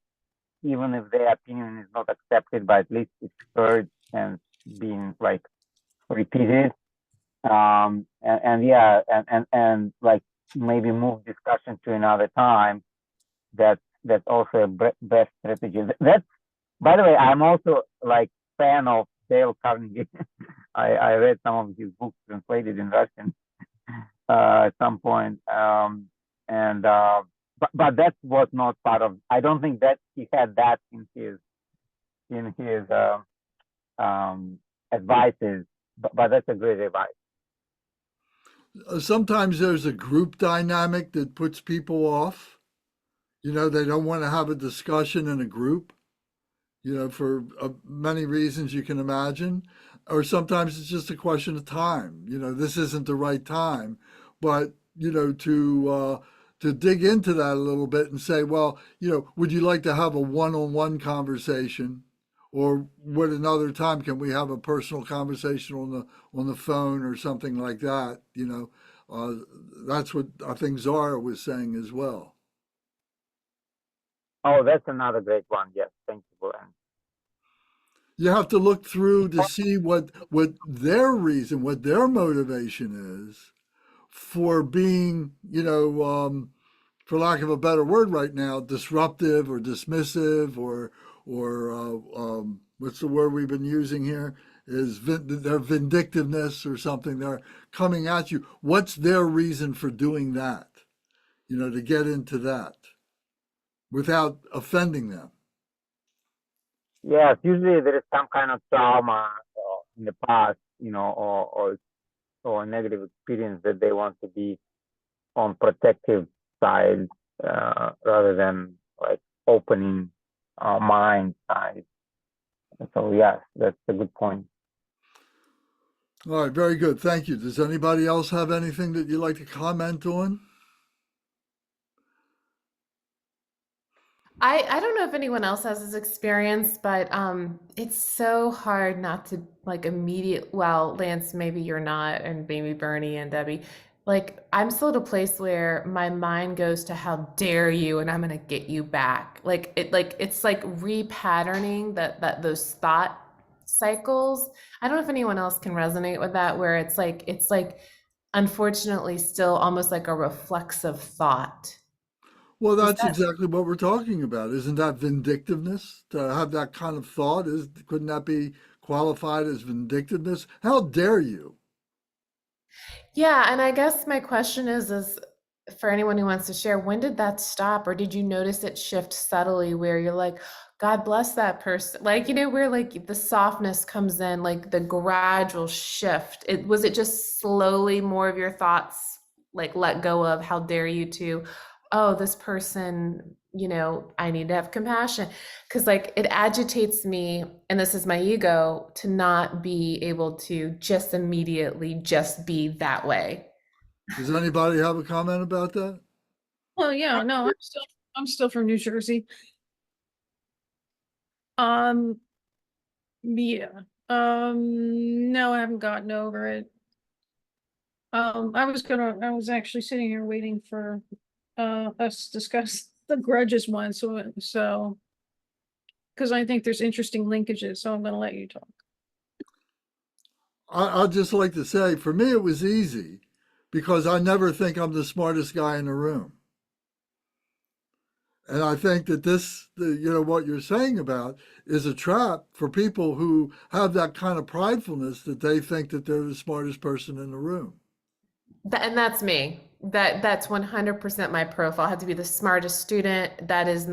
even if their opinion is not accepted, but at least it's heard and being repeated. And maybe move discussion to another time. That's also a best strategy. That's, by the way, I'm also fan of Dale Carnegie. I read some of his books translated in Russian at some point. But that was not part of. I don't think that he had that in his advices. But that's a great advice. Sometimes there's a group dynamic that puts people off. They don't want to have a discussion in a group, for many reasons you can imagine. Or sometimes it's just a question of time. This isn't the right time. But, to dig into that a little bit and say, well, would you like to have a one-on-one conversation? Or would another time can we have a personal conversation on the phone or something like that? That's what I think Zara was saying as well. Oh, that's another great one. Yes, thank you, Brian. You have to look through to see what their reason, what their motivation is for being, for lack of a better word right now, disruptive or dismissive or what's the word we've been using here? Is their vindictiveness or something. They're coming at you. What's their reason for doing that? To get into that without offending them. Yes, usually there is some kind of trauma in the past, or a negative experience that they want to be on protective side rather than like opening mind side. So yes, that's a good point. All right, very good. Thank you. Does anybody else have anything that you'd like to comment on? I don't know if anyone else has this experience, but it's so hard not to like well, Lance, maybe you're not, and maybe Bernie and Debbie. Like I'm still at a place where my mind goes to how dare you and I'm gonna get you back. It's like repatterning that those thought cycles. I don't know if anyone else can resonate with that, where it's like unfortunately still almost like a reflexive thought. Well, Is that's that exactly what we're talking about. Isn't that vindictiveness? To have that kind of thought, couldn't that be qualified as vindictiveness? How dare you? Yeah, and I guess my question is for anyone who wants to share, when did that stop, or did you notice it shift subtly where you're like, God bless that person? Like, where like the softness comes in, like the gradual shift. Was it just slowly more of your thoughts like let go of how dare you to, oh, this person, I need to have compassion. Because like it agitates me, and this is my ego, to not be able to just immediately just be that way. Does anybody have a comment about that? Well, yeah, no, I'm still from New Jersey. Um, yeah. No, I haven't gotten over it. I was actually sitting here waiting for us to discuss the grudges one, so because I think there's interesting linkages, so I'm gonna let you talk. I'd just like to say, for me, it was easy because I never think I'm the smartest guy in the room. And I think that what you're saying about is a trap for people who have that kind of pridefulness that they think that they're the smartest person in the room. And that's me. That's 100% my profile. I have to be the smartest student. That's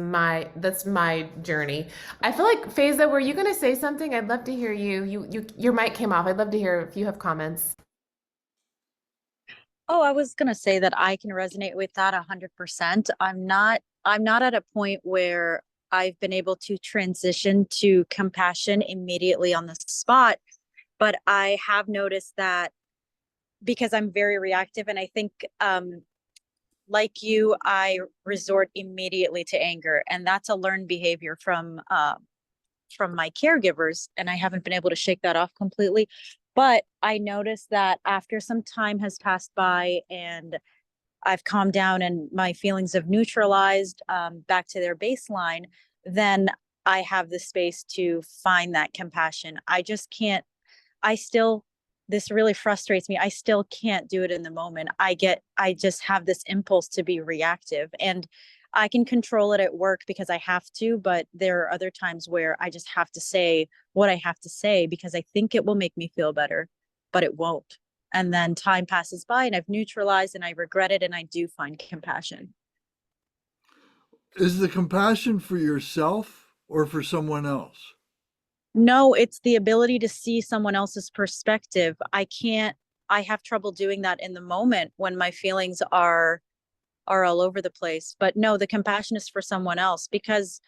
my journey. I feel like Faiza, were you going to say something? I'd love to hear you. Your mic came off. I'd love to hear if you have comments. Oh, I was gonna say that I can resonate with that 100%. I'm not at a point where I've been able to transition to compassion immediately on the spot, but I have noticed that because I'm very reactive, and I think like you, I resort immediately to anger, and that's a learned behavior from my caregivers, and I haven't been able to shake that off completely. But I noticed that after some time has passed by and I've calmed down and my feelings have neutralized back to their baseline, then I have the space to find that compassion. I just can't, this really frustrates me. I still can't do it in the moment. I just have this impulse to be reactive, and I can control it at work because I have to, but there are other times where I just have to say what I have to say because I think it will make me feel better, but it won't. And then time passes by and I've neutralized and I regret it and I do find compassion. Is the compassion for yourself or for someone else? No, it's the ability to see someone else's perspective. I have trouble doing that in the moment when my feelings are all over the place. But no, the compassion is for someone else because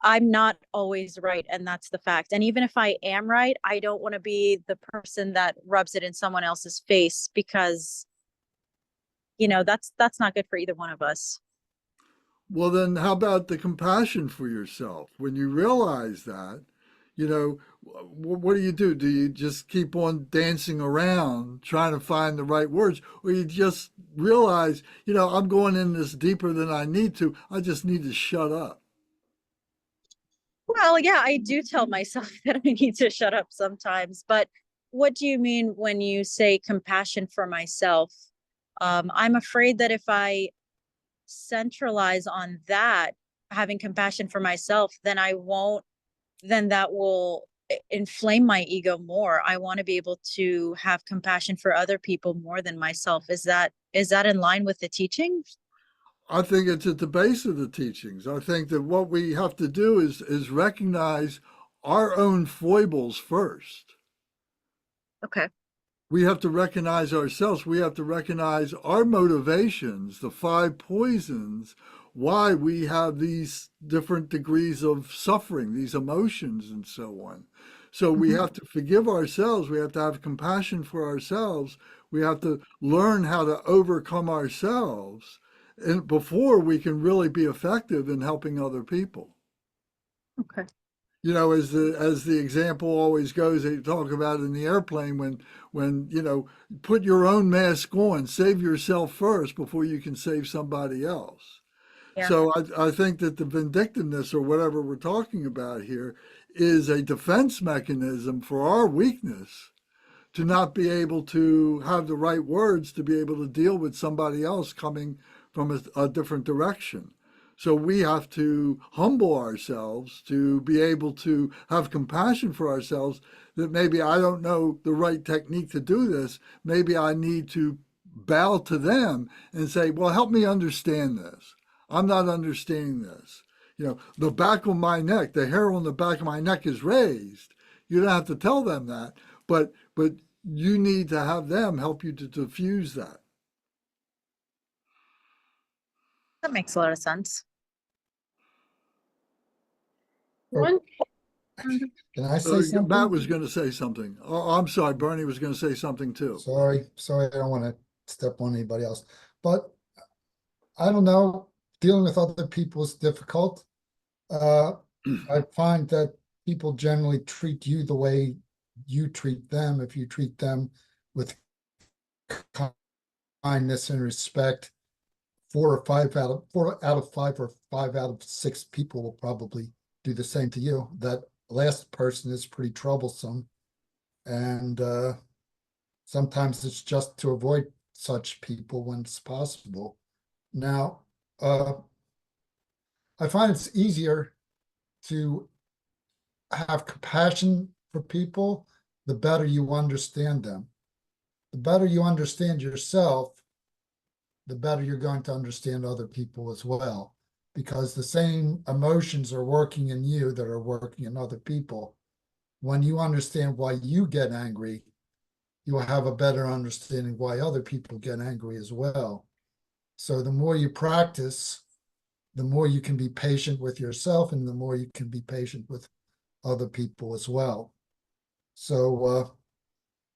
I'm not always right. And that's the fact. And even if I am right, I don't want to be the person that rubs it in someone else's face because, that's not good for either one of us. Well, then how about the compassion for yourself? When you realize that, what do? Do you just keep on dancing around trying to find the right words? Or you just realize, I'm going in this deeper than I need to. I just need to shut up. Well, yeah, I do tell myself that I need to shut up sometimes, but what do you mean when you say compassion for myself? I'm afraid that if I centralize on that, having compassion for myself, then I won't then that will inflame my ego more. I want to be able to have compassion for other people more than myself. Is that in line with the teaching? I think it's at the base of the teachings. I think that what we have to do is recognize our own foibles first. Okay. We have to recognize ourselves. We have to recognize our motivations, the 5 poisons, why we have these different degrees of suffering, these emotions, and so on. So we have to forgive ourselves. We have to have compassion for ourselves. We have to learn how to overcome ourselves and before we can really be effective in helping other people. Okay. You know, as the example always goes, they talk about in the airplane when you know, put your own mask on, save yourself first before you can save somebody else. Yeah. So I think that the vindictiveness or whatever we're talking about here is a defense mechanism for our weakness to not be able to have the right words to be able to deal with somebody else coming from a different direction. So we have to humble ourselves to be able to have compassion for ourselves that maybe I don't know the right technique to do this. Maybe I need to bow to them and say, well, help me understand this. I'm not understanding this. You know, the back of my neck, the hair on the back of my neck is raised. You don't have to tell them that, but you need to have them help you to diffuse that. That makes a lot of sense. One, Can I So say something? Matt was going to say something. Oh, I'm sorry, Bernie was going to say something too. Sorry, I don't want to step on anybody else, but I don't know, dealing with other people is difficult. I find that people generally treat you the way you treat them. If you treat them with kindness and respect, 4 out of 5 or 5 out of 6 people will probably do the same to you. That last person is pretty troublesome, and sometimes it's just to avoid such people when it's possible. Now, I find it's easier to have compassion for people the better you understand them. The better you understand yourself, the better you're going to understand other people as well, because the same emotions are working in you that are working in other people. When you understand why you get angry, you'll have a better understanding why other people get angry as well. So the more you practice, the more you can be patient with yourself, and the more you can be patient with other people as well. So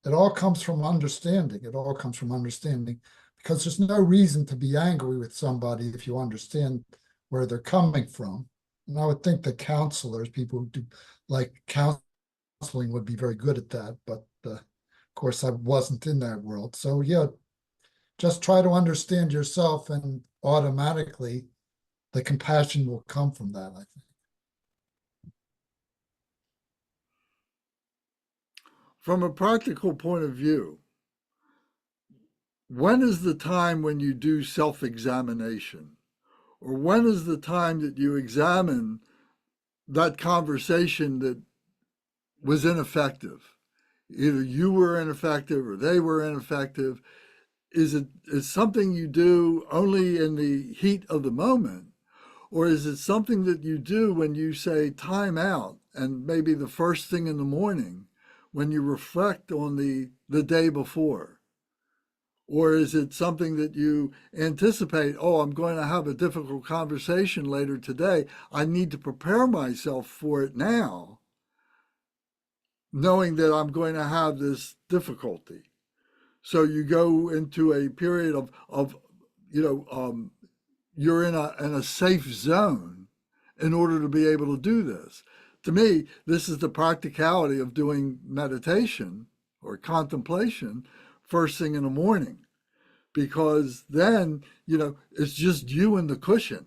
it all comes from understanding. It all comes from understanding, because there's no reason to be angry with somebody if you understand where they're coming from. And I would think that counselors, people who do like counseling, would be very good at that. But of course, I wasn't in that world. So yeah, just try to understand yourself, and automatically the compassion will come from that, I think. From a practical point of view, when is the time when you do self-examination? Or when is the time that you examine that conversation that was ineffective? Either you were ineffective or they were ineffective. Is it something you do only in the heat of the moment? Or is it something that you do when you say time out, and maybe the first thing in the morning when you reflect on the day before? Or is it something that you anticipate, oh, I'm going to have a difficult conversation later today. I need to prepare myself for it now, knowing that I'm going to have this difficulty. So you go into a period of you're in a safe zone in order to be able to do this. To me, this is the practicality of doing meditation or contemplation first thing in the morning, because then, it's just you and the cushion.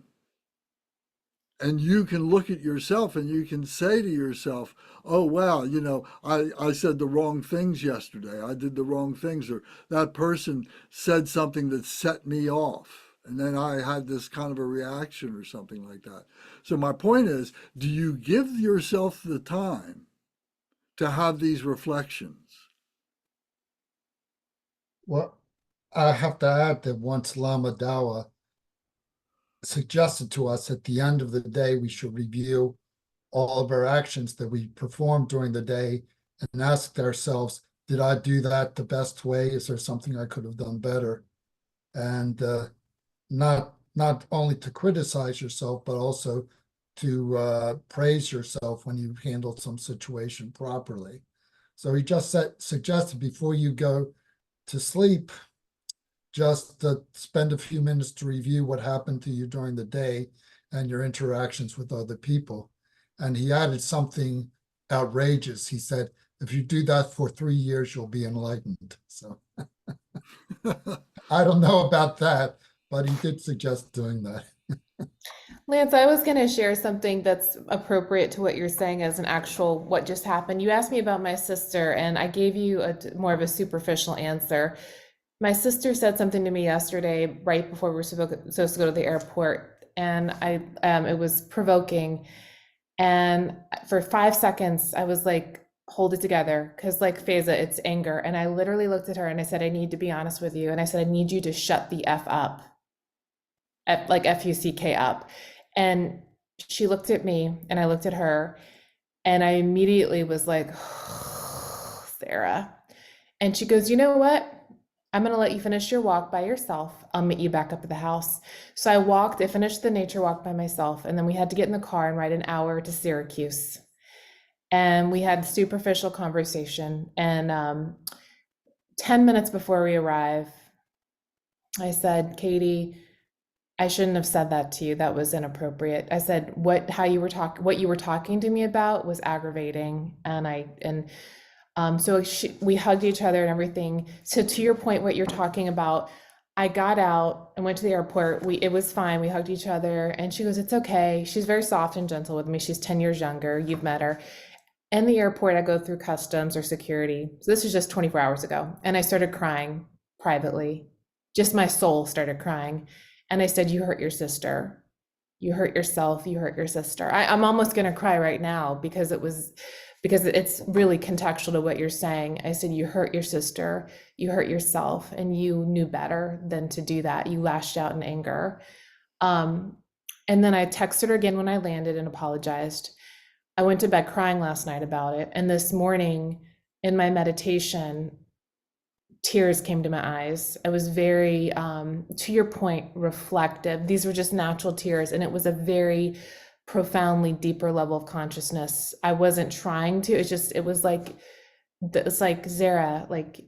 And you can look at yourself and you can say to yourself, oh, wow, I said the wrong things yesterday. I did the wrong things, or that person said something that set me off. and then I had this kind of a reaction or something like that. So my point is, do you give yourself the time to have these reflections? Well, I have to add that once Lama Dawa suggested to us at the end of the day, we should review all of our actions that we performed during the day and ask ourselves, did I do that the best way? Is there something I could have done better? And not only to criticize yourself, but also to praise yourself when you handled some situation properly. So he just suggested before you go to sleep, just to spend a few minutes to review what happened to you during the day and your interactions with other people. And he added something outrageous. He said, if you do that for 3 years, you'll be enlightened. So I don't know about that, but he did suggest doing that. Lance, I was going to share something that's appropriate to what you're saying as an actual what just happened. You asked me about my sister, and I gave you more of a superficial answer. My sister said something to me yesterday, right before we were supposed to go to the airport, and it was provoking. And for 5 seconds, I was like, hold it together, because like Faiza, it's anger. And I literally looked at her and I said, I need to be honest with you. And I said, I need you to shut the F up, like F-U-C-K up. And she looked at me and I looked at her and I immediately was like, Sarah. And she goes, you know what? I'm going to let you finish your walk by yourself. I'll meet you back up at the house. So I finished the nature walk by myself. And then we had to get in the car and ride an hour to Syracuse. And we had superficial conversation. And 10 minutes before we arrive, I said, Katie, I shouldn't have said that to you. That was inappropriate. I said, what you were talking to me about was aggravating. So we hugged each other and everything. So to your point, what you're talking about, I got out and went to the airport. It was fine. We hugged each other and she goes, it's okay. She's very soft and gentle with me. She's 10 years younger. You've met her. In the airport, I go through customs or security. So this was just 24 hours ago. And I started crying privately. Just my soul started crying. And I said, you hurt your sister. You hurt yourself. You hurt your sister. I'm almost going to cry right now because it's really contextual to what you're saying. I said, you hurt your sister, you hurt yourself, and you knew better than to do that. You lashed out in anger. And then I texted her again when I landed and apologized. I went to bed crying last night about it. And this morning in my meditation, tears came to my eyes. I was very, to your point, reflective. These were just natural tears. And it was a very profoundly deeper level of consciousness. I wasn't trying to, it was like Zara, like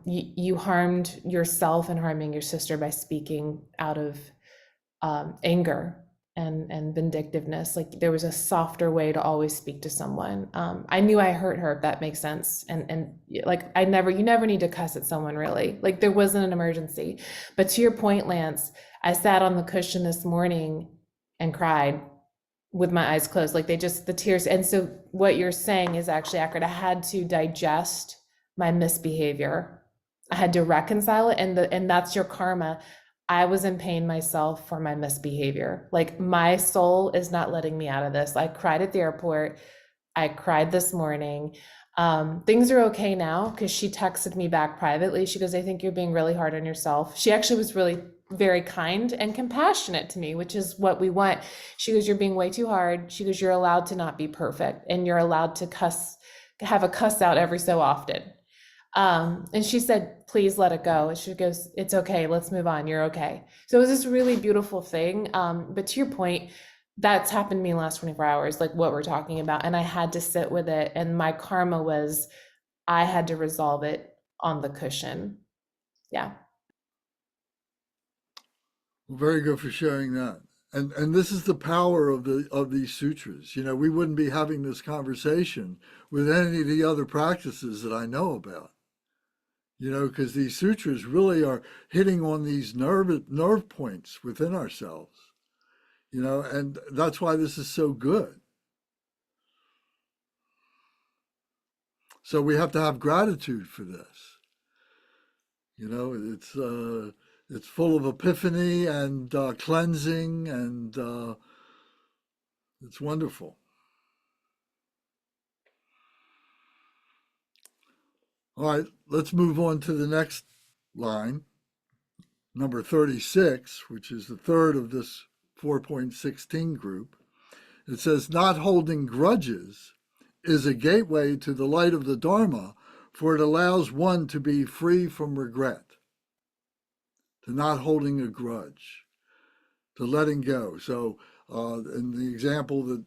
you harmed yourself and harming your sister by speaking out of anger and vindictiveness. Like there was a softer way to always speak to someone. I knew I hurt her, if that makes sense. And like you never need to cuss at someone, really. Like there wasn't an emergency. But to your point, Lance, I sat on the cushion this morning and cried with my eyes closed, like the tears. And so what you're saying is actually accurate. I had to digest my misbehavior. I had to reconcile it. And that's your karma. I was in pain myself for my misbehavior. Like my soul is not letting me out of this. I cried at the airport. I cried this morning. Things are okay now because she texted me back privately. She goes, I think you're being really hard on yourself. She actually was really very kind and compassionate to me, which is what we want. She goes, you're being way too hard. She goes, you're allowed to not be perfect and you're allowed to have a cuss out every so often. And she said, please let it go. And she goes, it's okay. Let's move on. You're okay. So it was this really beautiful thing. But to your point, that's happened to me in the last 24 hours, like what we're talking about. And I had to sit with it. And my karma was, I had to resolve it on the cushion. Yeah. Very good for sharing that. And this is the power of these sutras. You know, we wouldn't be having this conversation with any of the other practices that I know about. You know, because these sutras really are hitting on these nerve points within ourselves. You know, and that's why this is so good. So we have to have gratitude for this. You know, it's full of epiphany and cleansing, and it's wonderful. All right, let's move on to the next line, number 36, which is the third of this 4.16 group. It says, not holding grudges is a gateway to the light of the Dharma, for it allows one to be free from regret, to not holding a grudge, to letting go. So in the example that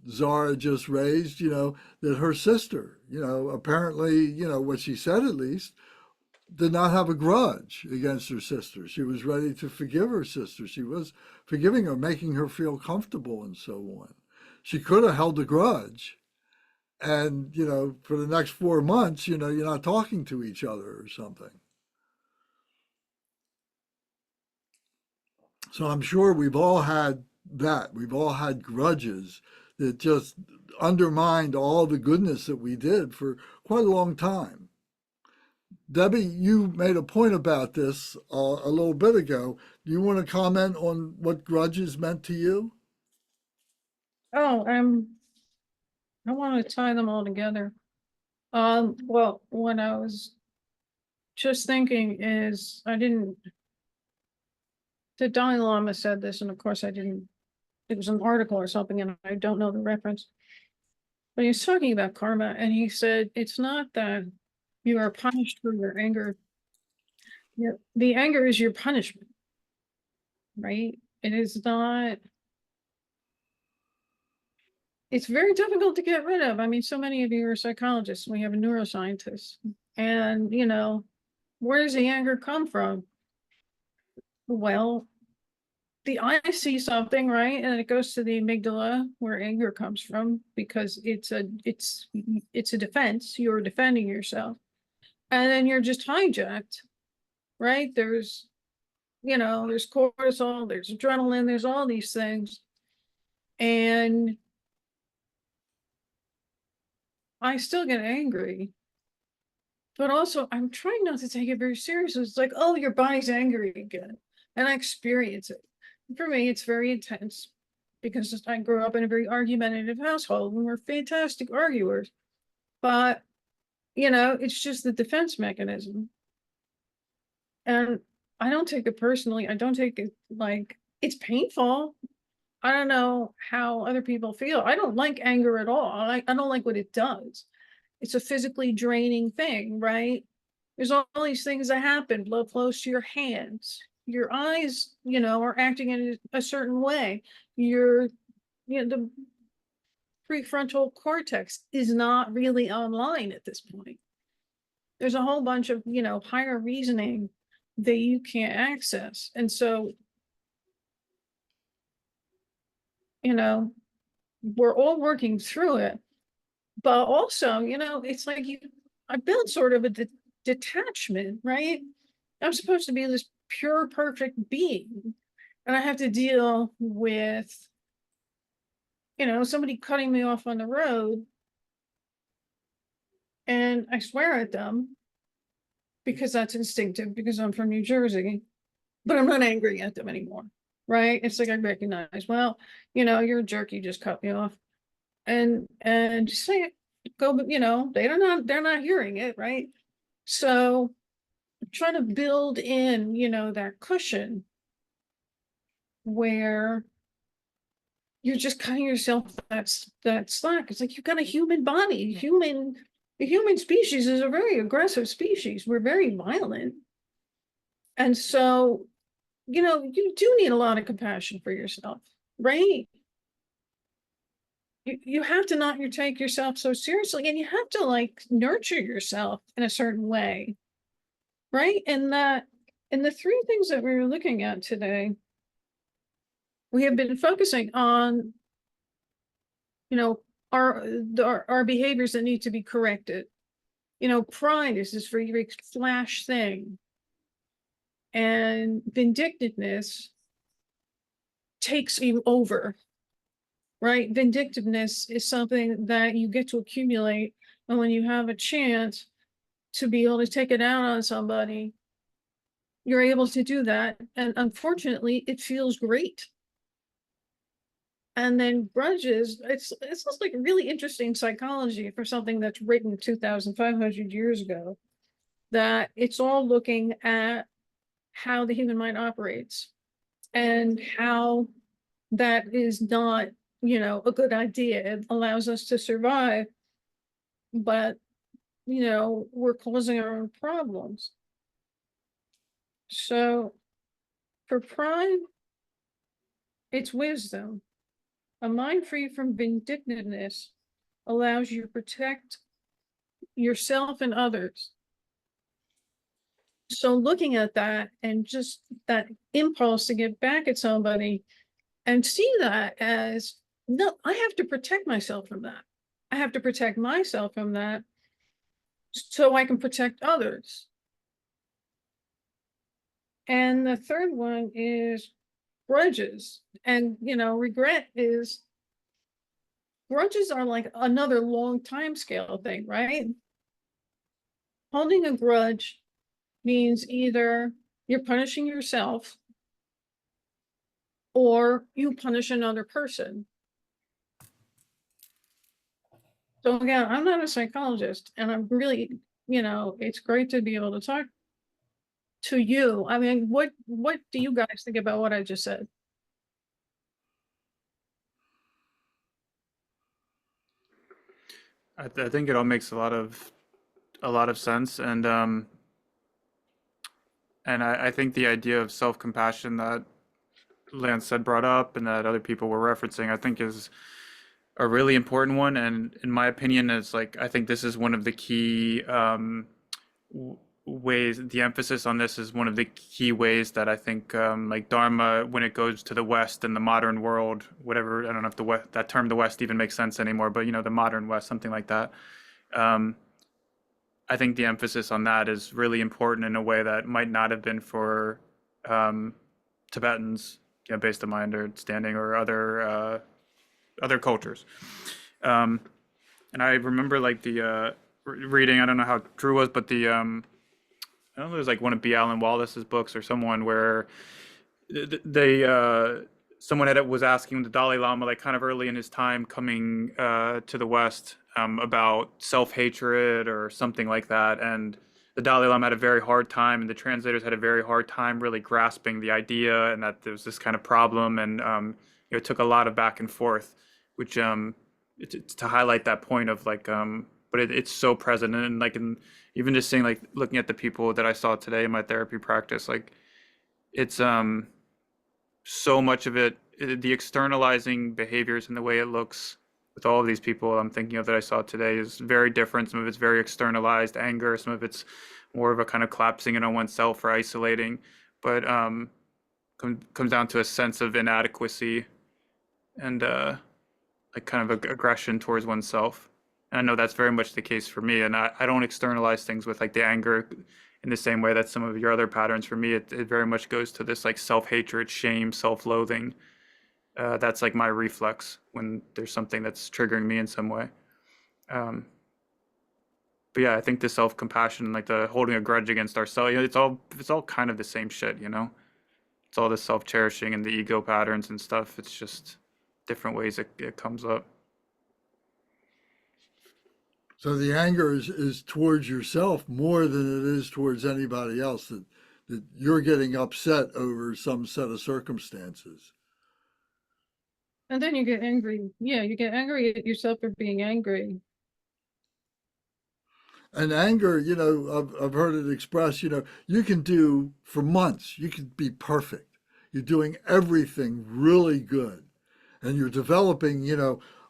Zara just raised, that her sister, apparently, what she said at least, did not have a grudge against her sister. She was ready to forgive her sister. She was forgiving her, making her feel comfortable and so on. She could have held a grudge. And, for the next 4 months, you're not talking to each other or something. So I'm sure we've all had that. We've all had grudges that just undermined all the goodness that we did for quite a long time. Debbie, you made a point about this a little bit ago. Do you want to comment on what grudges meant to you? Oh, I want to tie them all together. Well, what I was just thinking is the Dalai Lama said this, and of course it was an article or something, and I don't know the reference. But he was talking about karma, and he said, it's not that you are punished for your anger. The anger is your punishment, right? It is not, it's very difficult to get rid of. I mean, so many of you are psychologists, we have a neuroscientist, and where does the anger come from? Well, the eye sees something, right? And it goes to the amygdala where anger comes from, because it's a defense. You're defending yourself. And then you're just hijacked, right? There's cortisol, there's adrenaline, there's all these things. And I still get angry, but also I'm trying not to take it very seriously. It's like, oh, your body's angry again. And I experience it. For me, it's very intense because I grew up in a very argumentative household and we're fantastic arguers. But, it's just the defense mechanism. And I don't take it personally. I don't take it like it's painful. I don't know how other people feel. I don't like anger at all. I don't like what it does. It's a physically draining thing, right? There's all these things that happen. Blood flows to your hands. Your eyes, are acting in a certain way. The prefrontal cortex is not really online at this point. There's a whole bunch of, higher reasoning that you can't access. And so, we're all working through it. But also, it's like I built sort of a detachment, right? I'm supposed to be this pure, perfect being. And I have to deal with, somebody cutting me off on the road. And I swear at them because that's instinctive, because I'm from New Jersey, but I'm not angry at them anymore, right? It's like I recognize, well, you're a jerk, you just cut me off. And just say it, go, they're not hearing it, right? So try to build in, that cushion where you're just cutting yourself that slack. It's like you've got a human body. The human species is a very aggressive species. We're very violent. And so, you do need a lot of compassion for yourself, right? You have to not take yourself so seriously, and you have to nurture yourself in a certain way, right? And the three things that we were looking at today, we have been focusing on, our behaviors that need to be corrected. Pride is this very flash thing, and vindictiveness takes you over. Right? Vindictiveness is something that you get to accumulate. And when you have a chance to be able to take it out on somebody, you're able to do that. And unfortunately, it feels great. And then grudges, it's just like really interesting psychology for something that's written 2,500 years ago, that it's all looking at how the human mind operates and how that is not, a good idea. It allows us to survive, but, we're causing our own problems. So for pride, it's wisdom. A mind free from vindictiveness allows you to protect yourself and others. So looking at that and just that impulse to get back at somebody and see that as, no, I have to protect myself from that. I have to protect myself from that so I can protect others. And the third one is grudges. And, grudges are like another long time scale thing, right? Holding a grudge means either you're punishing yourself or you punish another person. So again, I'm not a psychologist, and I'm really, it's great to be able to talk to you. I mean, what do you guys think about what I just said? I think it all makes a lot of sense, and I think the idea of self-compassion that Lance said brought up and that other people were referencing, I think is a really important one. And in my opinion, it's like, I think this is one of the key ways, the emphasis on this is one of the key ways that I think like Dharma, when it goes to the West and the modern world, whatever, I don't know if the West, that term, the West, even makes sense anymore, but the modern West, something like that. I think the emphasis on that is really important in a way that might not have been for Tibetans, based on my understanding, or other cultures. And I remember like the reading, I don't know how true it was, but I don't know, it was like one of B. Alan Wallace's books or someone where someone was asking the Dalai Lama, like kind of early in his time coming to the West, about self-hatred or something like that. And the Dalai Lama had a very hard time, and the translators had a very hard time really grasping the idea, and that there was this kind of problem. And it took a lot of back and forth, which it's to highlight that point of like, but it's so present. And like, even just seeing, like, looking at the people that I saw today in my therapy practice, like, it's so much of it, the externalizing behaviors and the way it looks with all of these people I'm thinking of that I saw today is very different. Some of it's very externalized anger, some of it's more of a kind of collapsing in on oneself or isolating, but comes down to a sense of inadequacy and like kind of aggression towards oneself. And I know that's very much the case for me, and I don't externalize things with like the anger in the same way that some of your other patterns. For me, it very much goes to this like self-hatred, shame, self-loathing. That's like my reflex when there's something that's triggering me in some way. But yeah, I think the self-compassion, like the holding a grudge against ourselves, it's all kind of the same shit, It's all the self-cherishing and the ego patterns and stuff. It's just different ways it comes up. So the anger is towards yourself more than it is towards anybody else, that you're getting upset over some set of circumstances. And then you get angry. Yeah, you get angry at yourself for being angry. And anger, I've heard it expressed, you can do for months, you can be perfect. You're doing everything really good. And you're developing,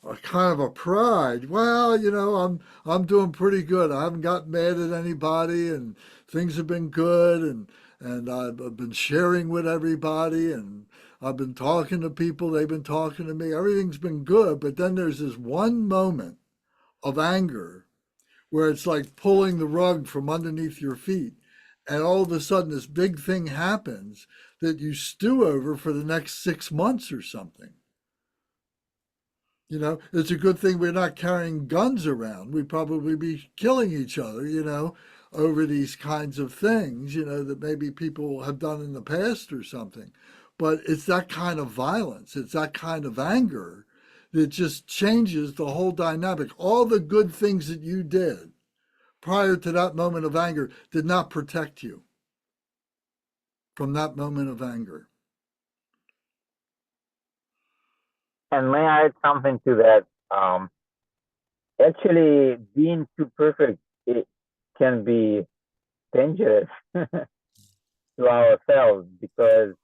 a kind of a pride. Well, I'm doing pretty good. I haven't gotten mad at anybody, and things have been good, and I've been sharing with everybody, and I've been talking to people, they've been talking to me. Everything's been good, but then there's this one moment of anger where it's like pulling the rug from underneath your feet, and all of a sudden this big thing happens that you stew over for the next 6 months or something. It's a good thing we're not carrying guns around. We'd probably be killing each other, over these kinds of things, that maybe people have done in the past or something. But it's that kind of violence, it's that kind of anger that just changes the whole dynamic. All the good things that you did prior to that moment of anger did not protect you from that moment of anger. And may I add something to that? Actually, being too perfect, it can be dangerous to ourselves, because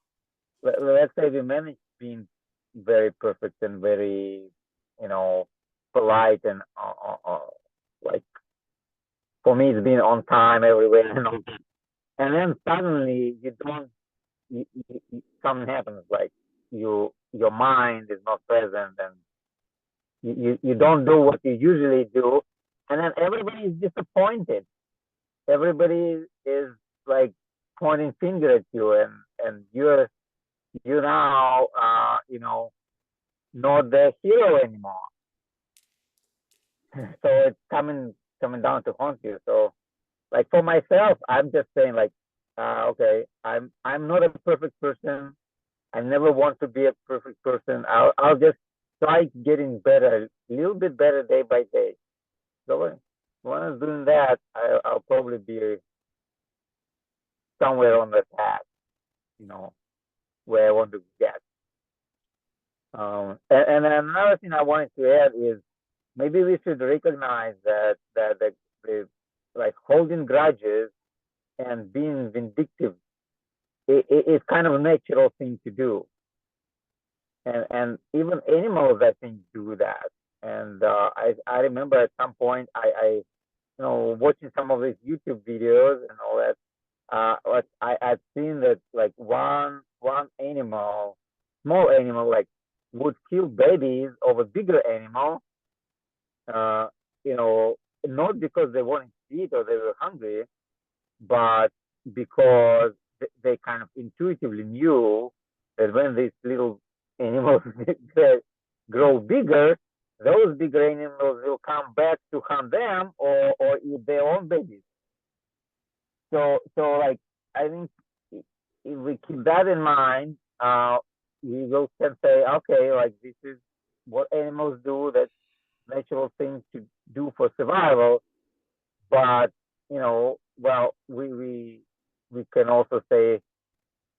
let's say we manage being very perfect and very, polite and like, for me, it's being on time everywhere and all that. And then suddenly you don't, something happens, like your mind is not present, and you don't do what you usually do, and then everybody is disappointed. Everybody is like pointing finger at you, and you're now not the hero anymore. So it's coming down to haunt you. So like for myself, I'm just saying like, okay, I'm not a perfect person. I never want to be a perfect person. I'll just try getting better, a little bit better day by day. So when I'm doing that, I'll probably be somewhere on the path, where I want to get. And then another thing I wanted to add is maybe we should recognize that the like holding grudges and being vindictive is kind of a natural thing to do. And even animals, I think, do that. And I remember at some point I watching some of these YouTube videos and all that. I've seen that like one animal, small animal, like would kill babies of a bigger animal. Not because they wanted to eat or they were hungry, but because they kind of intuitively knew that when these little animals grow bigger, those bigger animals will come back to hunt them or eat their own babies. So like I think if we keep that in mind, we will can say, okay, like this is what animals do. That's natural thing to do for survival. But well, we can also say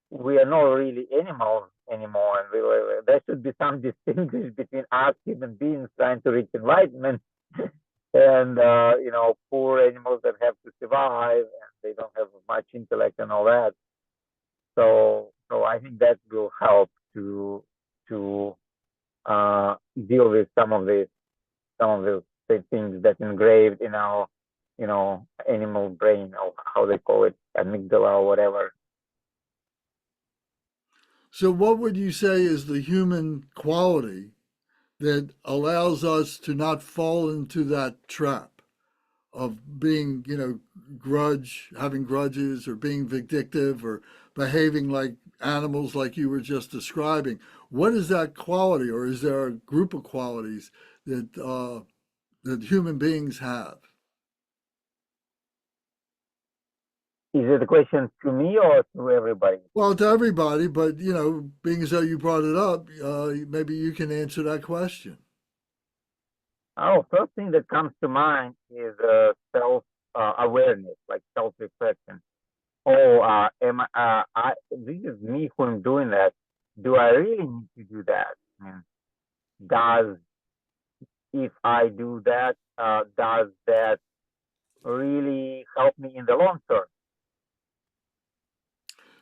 we are not really animals anymore, and there should be some distinction between us human beings trying to reach enlightenment and poor animals that have to survive and they don't have much intellect and all that. So I think that will help to deal with some of the things that engraved in our animal brain, or how they call it, amygdala or whatever. So what would you say is the human quality that allows us to not fall into that trap of being, having grudges or being vindictive or behaving like animals like you were just describing? What is that quality, or is there a group of qualities that that human beings have? Is it a question to me or to everybody? Well, to everybody, but being as though you brought it up, maybe you can answer that question. Oh, first thing that comes to mind is self awareness, like self reflection. Oh, this is me who am doing that. Do I really need to do that? I mean, if I do that, does that really help me in the long term?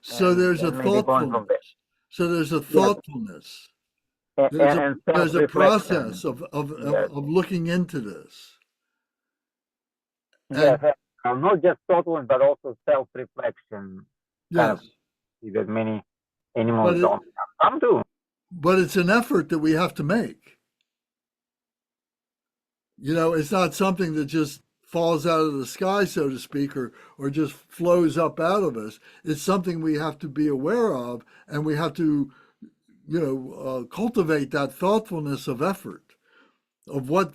So there's a thoughtfulness. So there's a thoughtfulness. There's a process of looking into this. Yes, not just thoughtfulness, but also self-reflection. Yes. That many animals don't come to. But it's an effort that we have to make. It's not something that just falls out of the sky, so to speak, or just flows up out of us. It's something we have to be aware of, and we have to, cultivate that thoughtfulness of effort, of what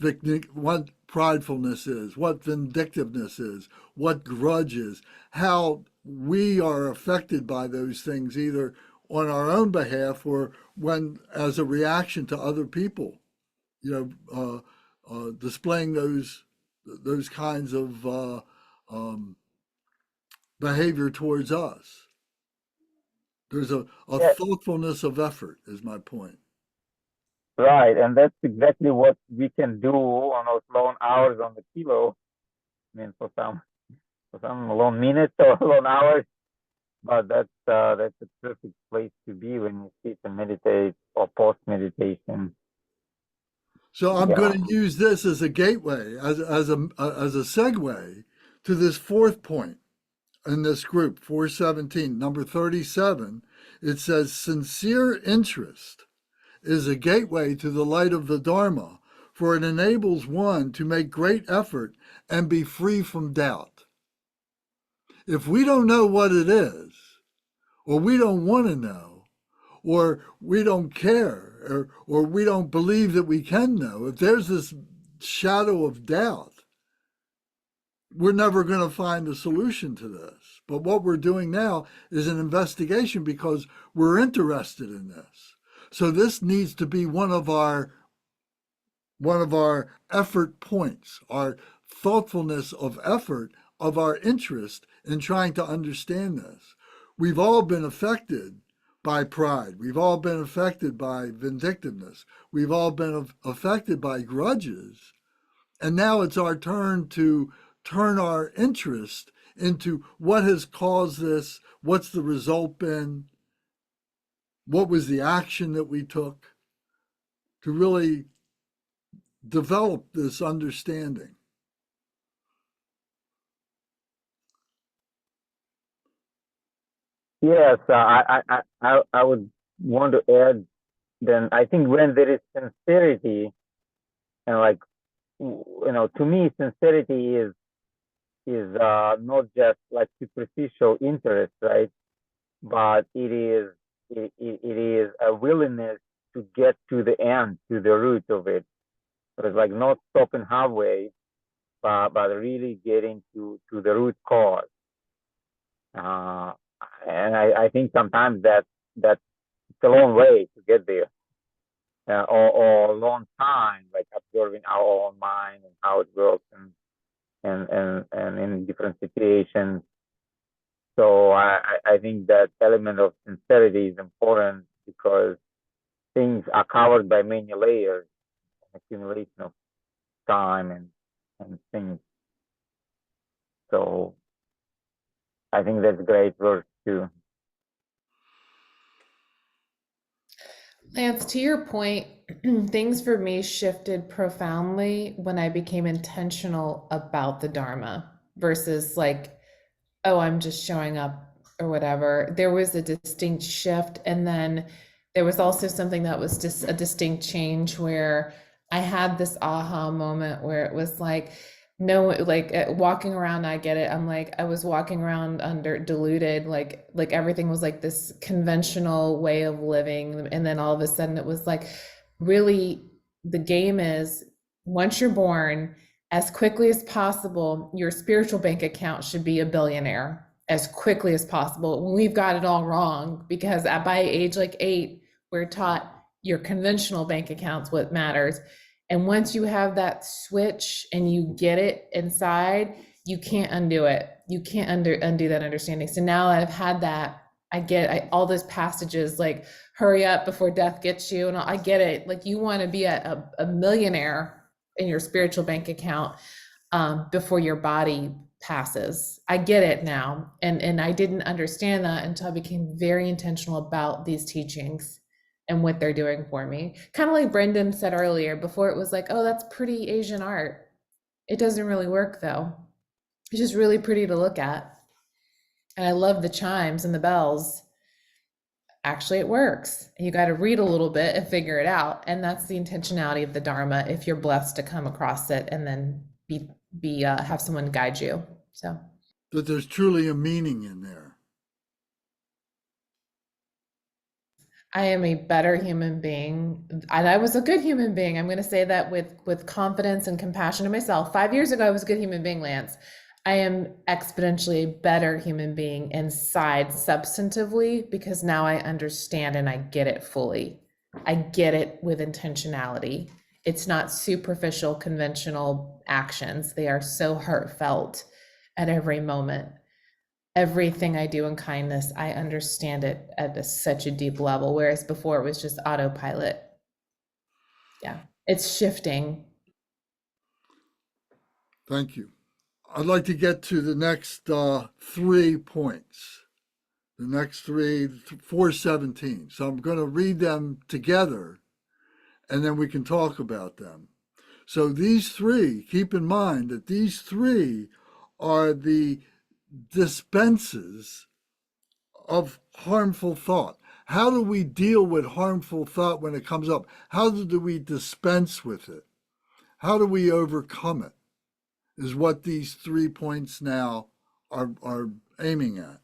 pridefulness is, what vindictiveness is, what grudge is, how we are affected by those things either on our own behalf or when as a reaction to other people, displaying those kinds of behavior towards us. There's a Yeah. thoughtfulness of effort is my point. Right, and that's exactly what we can do on those long hours on the kilo. I mean, for some long minutes or long hours, but that's a perfect place to be when you sit and meditate or post meditation. So I'm Yeah. going to use this as a gateway, as a segue to this fourth point in this group, 417, number 37. It says, sincere interest is a gateway to the light of the Dharma, for it enables one to make great effort and be free from doubt. If we don't know what it is, or we don't want to know, or we don't care, or we don't believe that we can know, if there's this shadow of doubt, we're never going to find a solution to this. But what we're doing now is an investigation because we're interested in this. So this needs to be one of our effort points, our thoughtfulness of effort, of our interest in trying to understand this. We've all been affected by pride. We've all been affected by vindictiveness. We've all been affected by grudges. And now it's our turn to turn our interest into what has caused this, what's the result been, what was the action that we took to really develop this understanding. Yes, I would want to add. Then I think when there is sincerity, and like to me, sincerity is not just like superficial interest, right? But it is a willingness to get to the end, to the root of it. So it's like not stopping halfway, but really getting to the root cause. And I think sometimes that's it's a long way to get there, or a long time, like observing our own mind and how it works, and in different situations. So I think that element of sincerity is important because things are covered by many layers, accumulation of time and things. So I think that's great verse too. Lance, to your point, things for me shifted profoundly when I became intentional about the Dharma versus like, oh, I'm just showing up or whatever. There was a distinct shift. And then there was also something that was just a distinct change where I had this aha moment where it was like, no, like walking around, I get it. I'm like, I was walking around under diluted, like everything was like this conventional way of living. And then all of a sudden it was like, really, the game is once you're born, as quickly as possible, your spiritual bank account should be a billionaire as quickly as possible. When we've got it all wrong, because by age like 8, we're taught your conventional bank account's what matters. And once you have that switch and you get it inside, you can't undo it. You can't undo that understanding. So now I've had that, I get all those passages like hurry up before death gets you. And I get it. Like you want to be a millionaire in your spiritual bank account before your body passes. I get it now. And I didn't understand that until I became very intentional about these teachings and what they're doing for me. Kind of like Brendan said earlier, before it was like, oh, that's pretty Asian art. It doesn't really work though. It's just really pretty to look at. And I love the chimes and the bells. Actually, it works. You got to read a little bit and figure it out. And that's the intentionality of the Dharma if you're blessed to come across it and then have someone guide you. So that there's truly a meaning in there. I am a better human being, and I was a good human being. I'm going to say that with confidence and compassion to myself. 5 years ago, I was a good human being, Lance. I am exponentially a better human being inside substantively because now I understand and I get it fully. I get it with intentionality. It's not superficial, conventional actions. They are so heartfelt at every moment. Everything I do in kindness, I understand it at such a deep level, whereas before it was just autopilot. Yeah, it's shifting. Thank you. I'd like to get to the next 3 points. The next three, 417. So I'm going to read them together and then we can talk about them. So these three, keep in mind that these three are the dispenses of harmful thought. How do we deal with harmful thought when it comes up? How do we dispense with it? How do we overcome it? Is what these 3 points now are aiming at.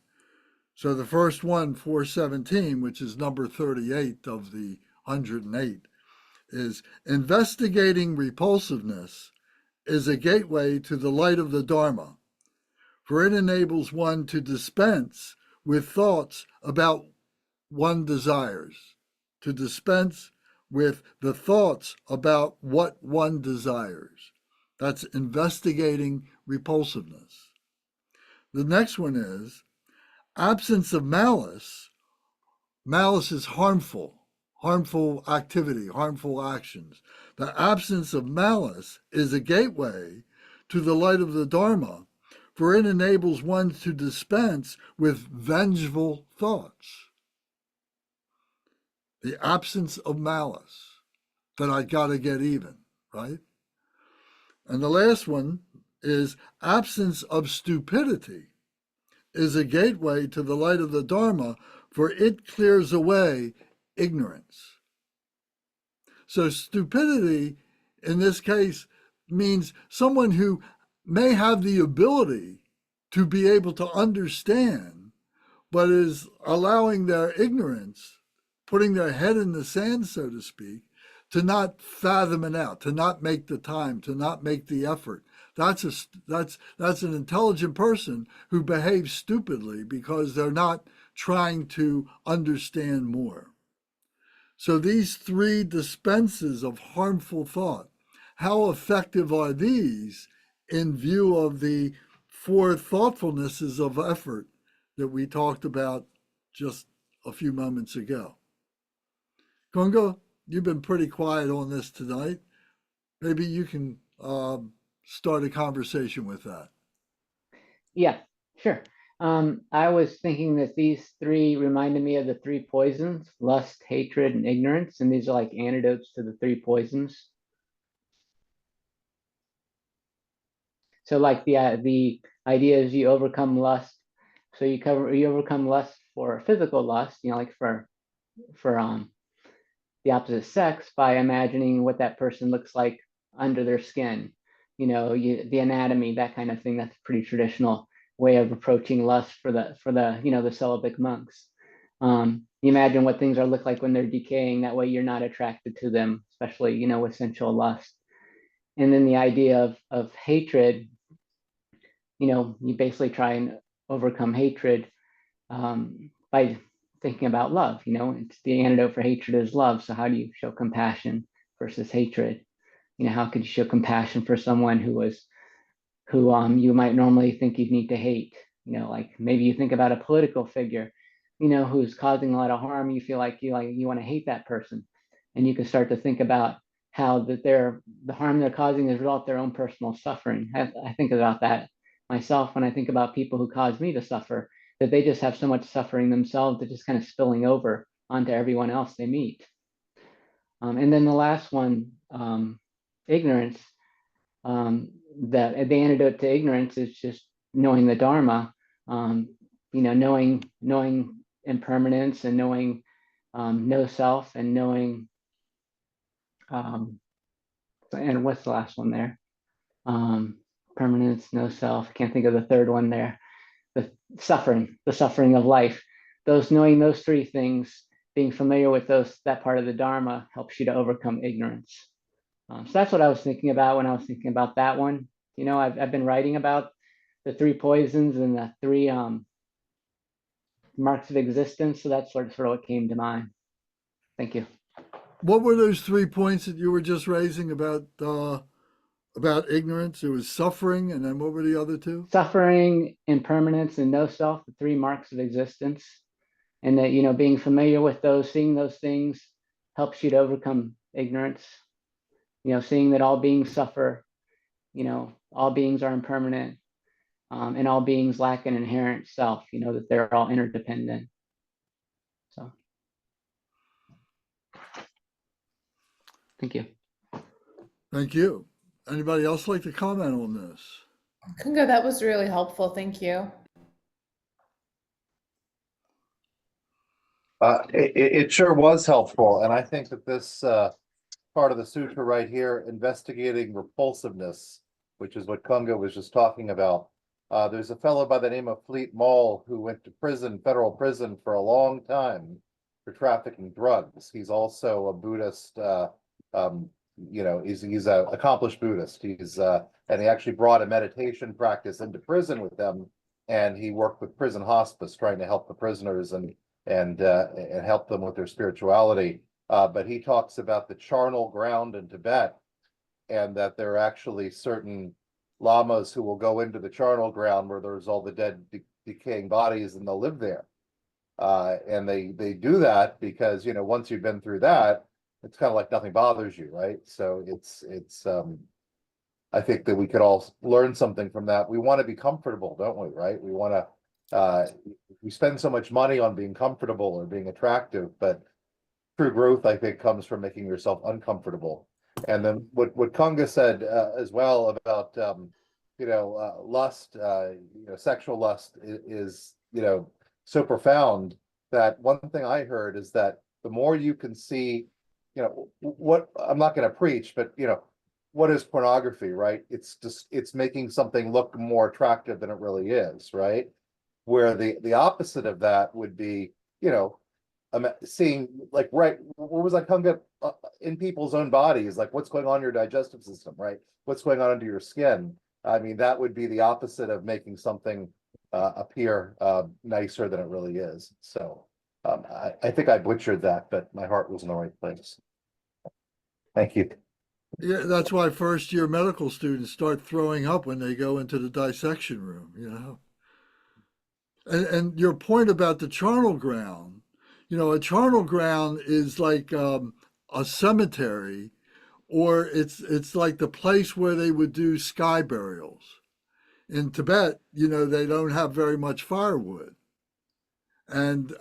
So the first one, 417, which is number 38 of the 108, is investigating repulsiveness is a gateway to the light of the Dharma, for it enables one to dispense with thoughts about one desires, to dispense with the thoughts about what one desires. That's investigating repulsiveness. The next one is absence of malice. Malice is harmful activity, harmful actions. The absence of malice is a gateway to the light of the Dharma, for it enables one to dispense with vengeful thoughts. The absence of malice, that I got to get even, right? And the last one is absence of stupidity is a gateway to the light of the Dharma, for it clears away ignorance. So stupidity in this case means someone who may have the ability to be able to understand, but is allowing their ignorance, putting their head in the sand, so to speak, to not fathom it out, to not make the time, to not make the effort. That's an intelligent person who behaves stupidly because they're not trying to understand more. So these 3 dispenses of harmful thought, how effective are these in view of the 4 thoughtfulnesses of effort that we talked about just a few moments ago? Kunga, you've been pretty quiet on this tonight. Maybe you can start a conversation with that. Yeah, sure. I was thinking that these 3 reminded me of the 3 poisons: lust, hatred, and ignorance. And these are like antidotes to the 3 poisons. So like the idea is you overcome lust. So you overcome lust for physical lust, like for the opposite sex, by imagining what that person looks like under their skin. The anatomy, that kind of thing. That's a pretty traditional way of approaching lust for the the celibate monks. You imagine what things look like when they're decaying. That way you're not attracted to them, especially with sensual lust. And then the idea of hatred, you basically try and overcome hatred by thinking about love. It's the antidote for hatred is love. So how do you show compassion versus hatred? How could you show compassion for someone who you might normally think you'd need to hate? Like maybe you think about a political figure, who's causing a lot of harm. You feel like you want to hate that person, and you can start to think about how the harm they're causing is a result of their own personal suffering. I think about that myself when I think about people who cause me to suffer, that they just have so much suffering themselves that just kind of spilling over onto everyone else they meet. And then the last one, ignorance. The antidote to ignorance is just knowing the Dharma, knowing impermanence, and knowing no self, and knowing and what's the last one there? Permanence, no self. Can't think of the third one there. The suffering of life. Knowing those 3 things being familiar with that part of the Dharma helps you to overcome ignorance. So that's what I was thinking about when I was thinking about that one. You know, I've been writing about the 3 poisons and the 3 marks of existence. So that's sort of what came to mind. Thank you. What were those 3 points that you were just raising about ignorance? It was suffering, and then what were the other 2? Suffering, impermanence, and no self, the 3 marks of existence. And that, you know, being familiar with those, seeing those things helps you to overcome ignorance. You know, seeing that all beings suffer, you know, all beings are impermanent, and all beings lack an inherent self, you know, that they're all interdependent. So, thank you. Thank you. Anybody else like to comment on this? Kunga, that was really helpful. Thank you. It sure was helpful, and I think that this part of the sutra right here, investigating repulsiveness, which is what Kunga was just talking about. There's a fellow by the name of Fleet Maull who went to prison, federal prison, for a long time for trafficking drugs. He's also a Buddhist. You know, he's an accomplished Buddhist. And he actually brought a meditation practice into prison with them, and he worked with prison hospice, trying to help the prisoners and help them with their spirituality. But he talks about the charnel ground in Tibet, and that there are actually certain lamas who will go into the charnel ground where there's all the dead, decaying bodies, and they'll live there. And they do that because, you know, once you've been through that, it's kind of like nothing bothers you, right? So it's I think that we could all learn something from that. We want to be comfortable, don't we? Right? We want to. We spend so much money on being comfortable or being attractive, but true growth, I think, comes from making yourself uncomfortable. And then what Kunga said as well about you know, lust, you know, sexual lust is you know, so profound that one thing I heard is that the more you can see, you know, what I'm not going to preach, but you know, what is pornography, right? It's making something look more attractive than it really is, right? Where the opposite of that would be, you know, seeing, like, right, what was like Kunga, in people's own bodies, like what's going on in your digestive system, right? What's going on under your skin? I mean, that would be the opposite of making something appear nicer than it really is. So I think I butchered that, but my heart was in the right place. Thank you. Yeah, that's why first-year medical students start throwing up when they go into the dissection room, you know. And your point about the charnel ground, you know, a charnel ground is like a cemetery, or it's like the place where they would do sky burials. In Tibet, you know, they don't have very much firewood. And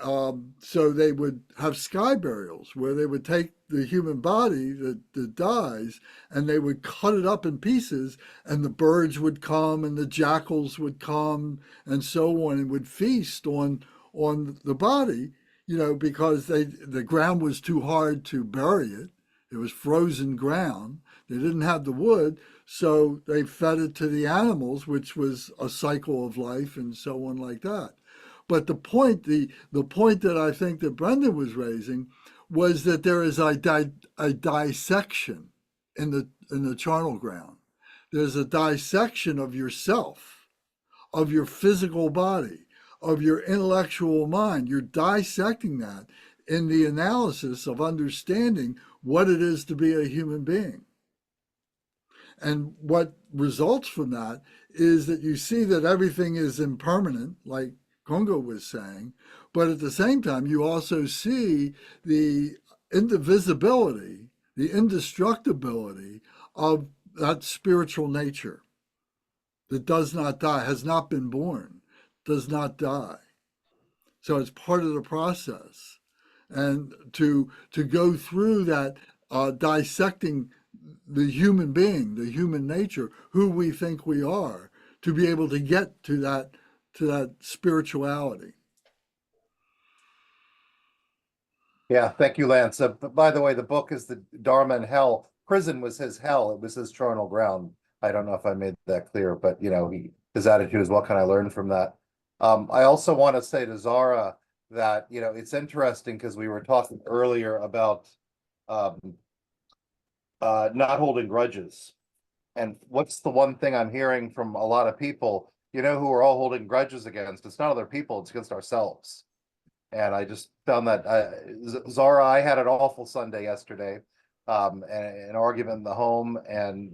so they would have sky burials where they would take the human body that dies, and they would cut it up in pieces, and the birds would come and the jackals would come and so on, and would feast on the body, you know, because the ground was too hard to bury it. It was frozen ground. They didn't have the wood, so they fed it to the animals, which was a cycle of life and so on like that. But the point that I think that Brendan was raising was that there is a dissection in the charnel ground. There's a dissection of yourself, of your physical body, of your intellectual mind. You're dissecting that in the analysis of understanding what it is to be a human being. And what results from that is that you see that everything is impermanent, like Kunga was saying, but at the same time, you also see the indivisibility, the indestructibility of that spiritual nature that does not die, has not been born, does not die. So it's part of the process. And to go through that, dissecting the human being, the human nature, who we think we are, to be able to get to that spirituality. Yeah, thank you, Lance. By the way, the book is the Dharma and Hell. Prison was his hell. It was his charnel ground. I don't know if I made that clear, but you know, his attitude is, what can I learn from that? I also want to say to Zara that, it's interesting because we were talking earlier about not holding grudges. And what's the one thing I'm hearing from a lot of people, who we're all holding grudges against? It's not other people, it's against ourselves. And I just found that Zara, I had an awful Sunday yesterday, and an argument in the home, and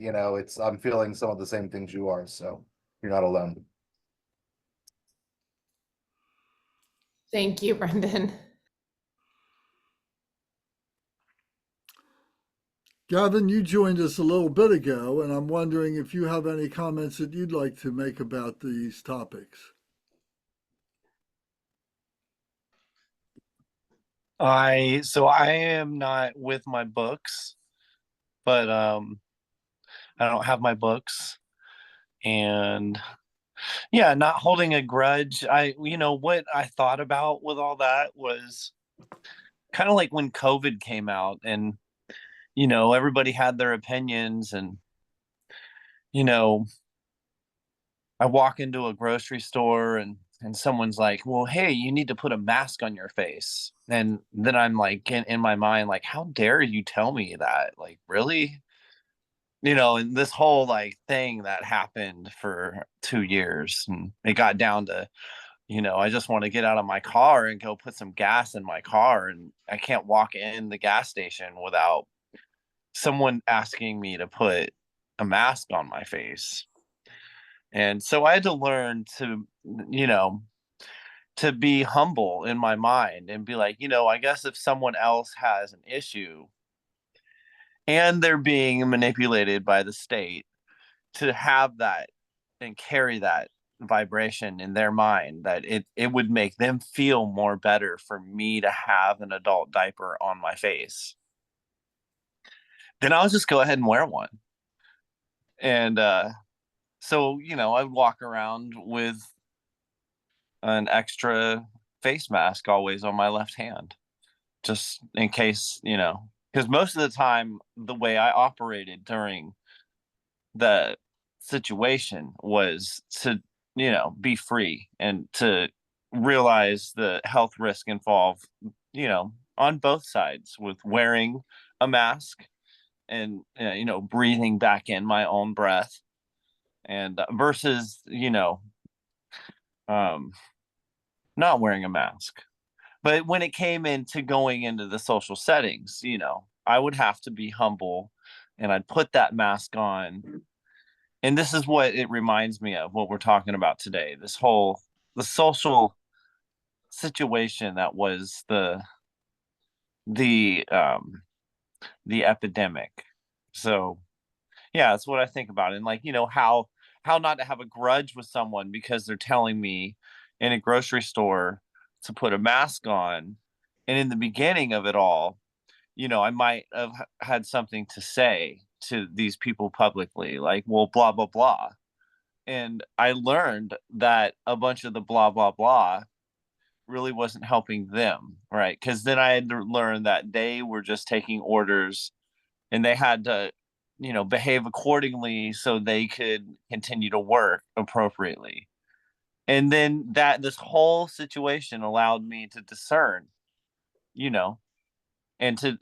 I'm feeling some of the same things you are, so you're not alone. Thank you, Brendan. Gavin, you joined us a little bit ago, and I'm wondering if you have any comments that you'd like to make about these topics. I am not with my books, but I don't have my books, and yeah, not holding a grudge. What I thought about with all that was kind of like when COVID came out, and everybody had their opinions, and I walk into a grocery store, and someone's like, well, hey, you need to put a mask on your face. And then I'm like, in my mind, like, how dare you tell me that? Like, really? And this whole like thing that happened for 2 years, and it got down to, I just want to get out of my car and go put some gas in my car, and I can't walk in the gas station without someone asking me to put a mask on my face. And so I had to learn to, to be humble in my mind and be like, I guess if someone else has an issue and they're being manipulated by the state, to have that and carry that vibration in their mind, that it would make them feel more better for me to have an adult diaper on my face, then I'll just go ahead and wear one. And so I walk around with an extra face mask always on my left hand, just in case, because most of the time the way I operated during the situation was to, be free and to realize the health risk involved, on both sides with wearing a mask and, breathing back in my own breath, and versus, not wearing a mask. But when it came into going into the social settings, I would have to be humble, and I'd put that mask on. And this is what it reminds me of, what we're talking about today, the social situation that was the epidemic. So yeah, that's what I think about. And like, how not to have a grudge with someone because they're telling me in a grocery store to put a mask on. And in the beginning of it all, I might have had something to say to these people publicly, like, well, blah, blah, blah. And I learned that a bunch of the blah, blah, blah really wasn't helping them, right? Because then I had to learn that they were just taking orders, and they had to, behave accordingly so they could continue to work appropriately. And then this whole situation allowed me to discern, and to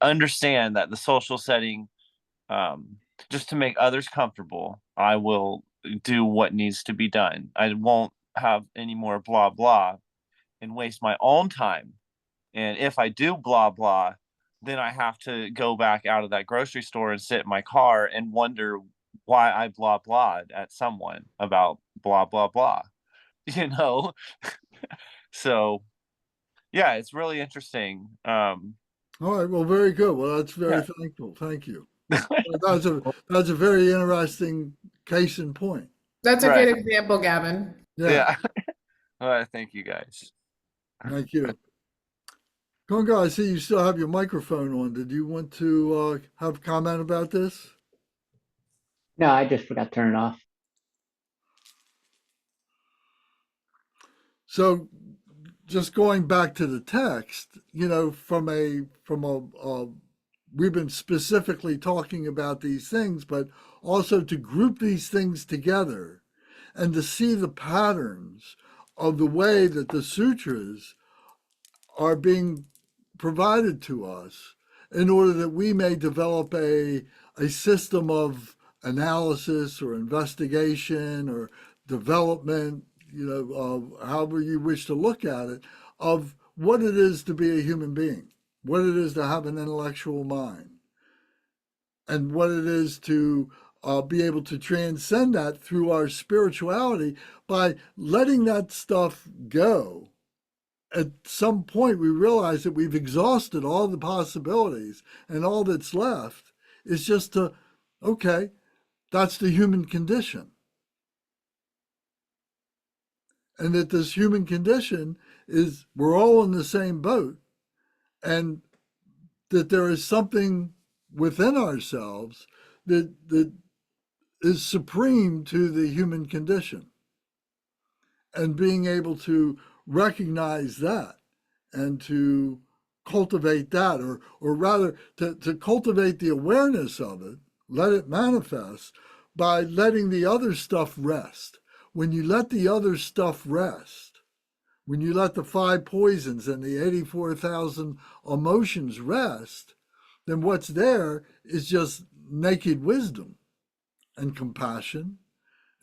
understand that the social setting, just to make others comfortable, I will do what needs to be done. I won't have any more blah blah and waste my own time. And if I do blah blah, then I have to go back out of that grocery store and sit in my car and wonder why I blah blahed at someone about blah blah blah. So yeah, it's really interesting. All right, well, very good. Well, that's very thankful. Thank you. That's a very interesting case in point. That's a Right. good example, Gavin. Yeah. All right, thank you guys. Thank you. Gunga, I see you still have your microphone on. Did you want to have a comment about this? No, I just forgot to turn it off. So, just going back to the text, we've been specifically talking about these things, but also to group these things together and to see the patterns of the way that the sutras are being provided to us in order that we may develop a system of analysis or investigation or development, however you wish to look at it, of what it is to be a human being, what it is to have an intellectual mind, and what it is to be able to transcend that through our spirituality by letting that stuff go. At some point, we realize that we've exhausted all the possibilities, and all that's left is just to, okay, that's the human condition. And that this human condition is, we're all in the same boat, and that there is something within ourselves that is supreme to the human condition. And being able to recognize that and to cultivate that, or rather to cultivate the awareness of it, let it manifest by letting the other stuff rest. When you let the other stuff rest, when you let the 5 poisons and the 84,000 emotions rest, then what's there is just naked wisdom and compassion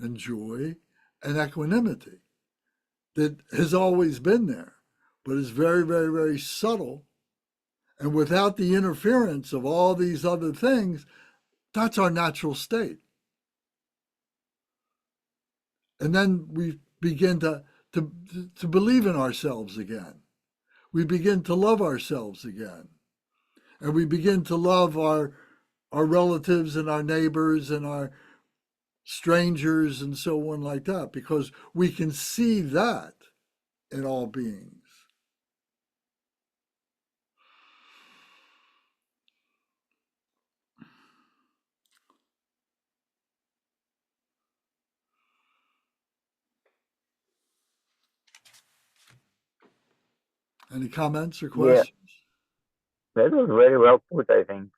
and joy and equanimity that has always been there, but is very, very, very subtle. And without the interference of all these other things, that's our natural state. And then we begin to believe in ourselves again. We begin to love ourselves again. And we begin to love our relatives and our neighbors and our strangers and so on like that, because we can see that in all beings. Any comments or questions? That was very well put, I think.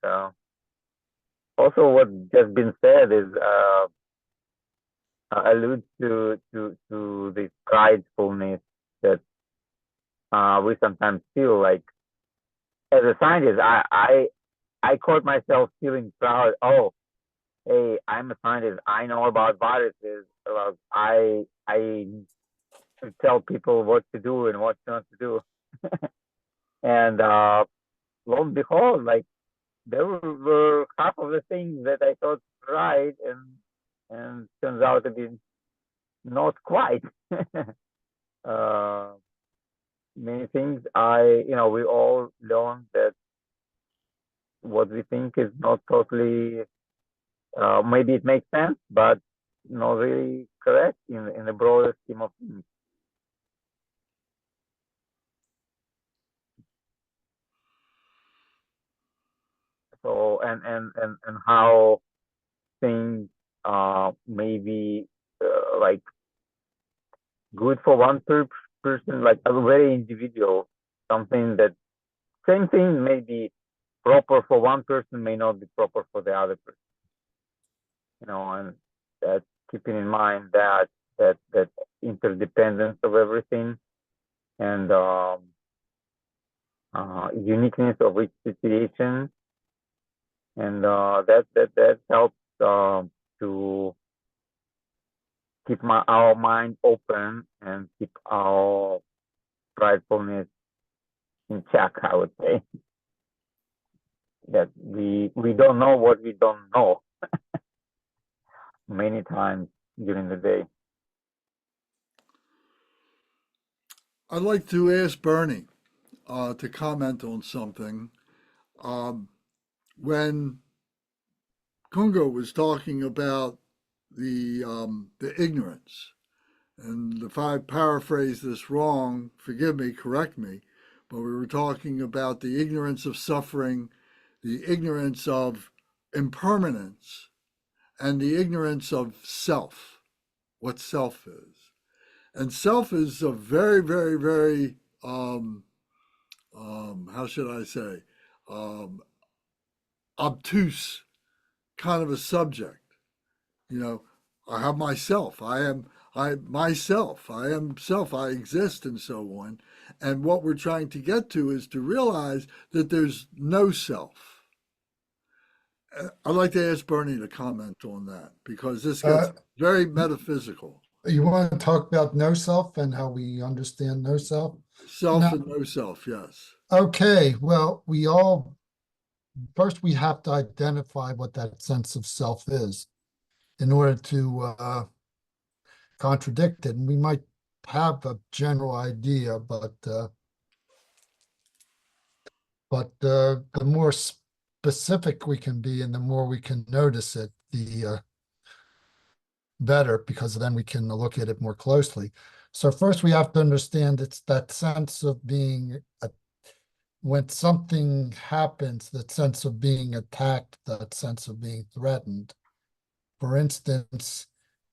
Also, what just been said is alludes to the pridefulness that we sometimes feel. Like, as a scientist, I caught myself feeling proud. Oh, hey, I'm a scientist. I know about viruses. I tell people what to do and what not to do. And lo and behold, like, there were half of the things that I thought right, and turns out to be not quite. Many things we all learn that what we think is not totally, maybe it makes sense, but not really correct in the broader scheme of things. So, and how things maybe like good for one person, like a very individual, something that same thing may be proper for one person, may not be proper for the other person. And that keeping in mind that interdependence of everything, and uniqueness of each situation, and that helps to keep our mind open and keep our pridefulness in check, I would say. That we don't know what we don't know many times during the day. I'd like to ask Bernie to comment on something. When Kungo was talking about the ignorance, and if I paraphrase this wrong, forgive me, correct me, but we were talking about the ignorance of suffering, the ignorance of impermanence, and the ignorance of self, what self is. And self is a very, very, very, how should I say, obtuse kind of a subject. I have myself. I am self. I exist, and so on. And what we're trying to get to is to realize that there's no self. I'd like to ask Bernie to comment on that because this gets very metaphysical. You want to talk about no self and how we understand no self? Self Now, and no self, yes. okay, well, first we have to identify what that sense of self is in order to contradict it. And we might have a general idea, but the more specific we can be and the more we can notice it, the better, because then we can look at it more closely. So first we have to understand it's that sense of being, when something happens, that sense of being attacked, that sense of being threatened. For instance,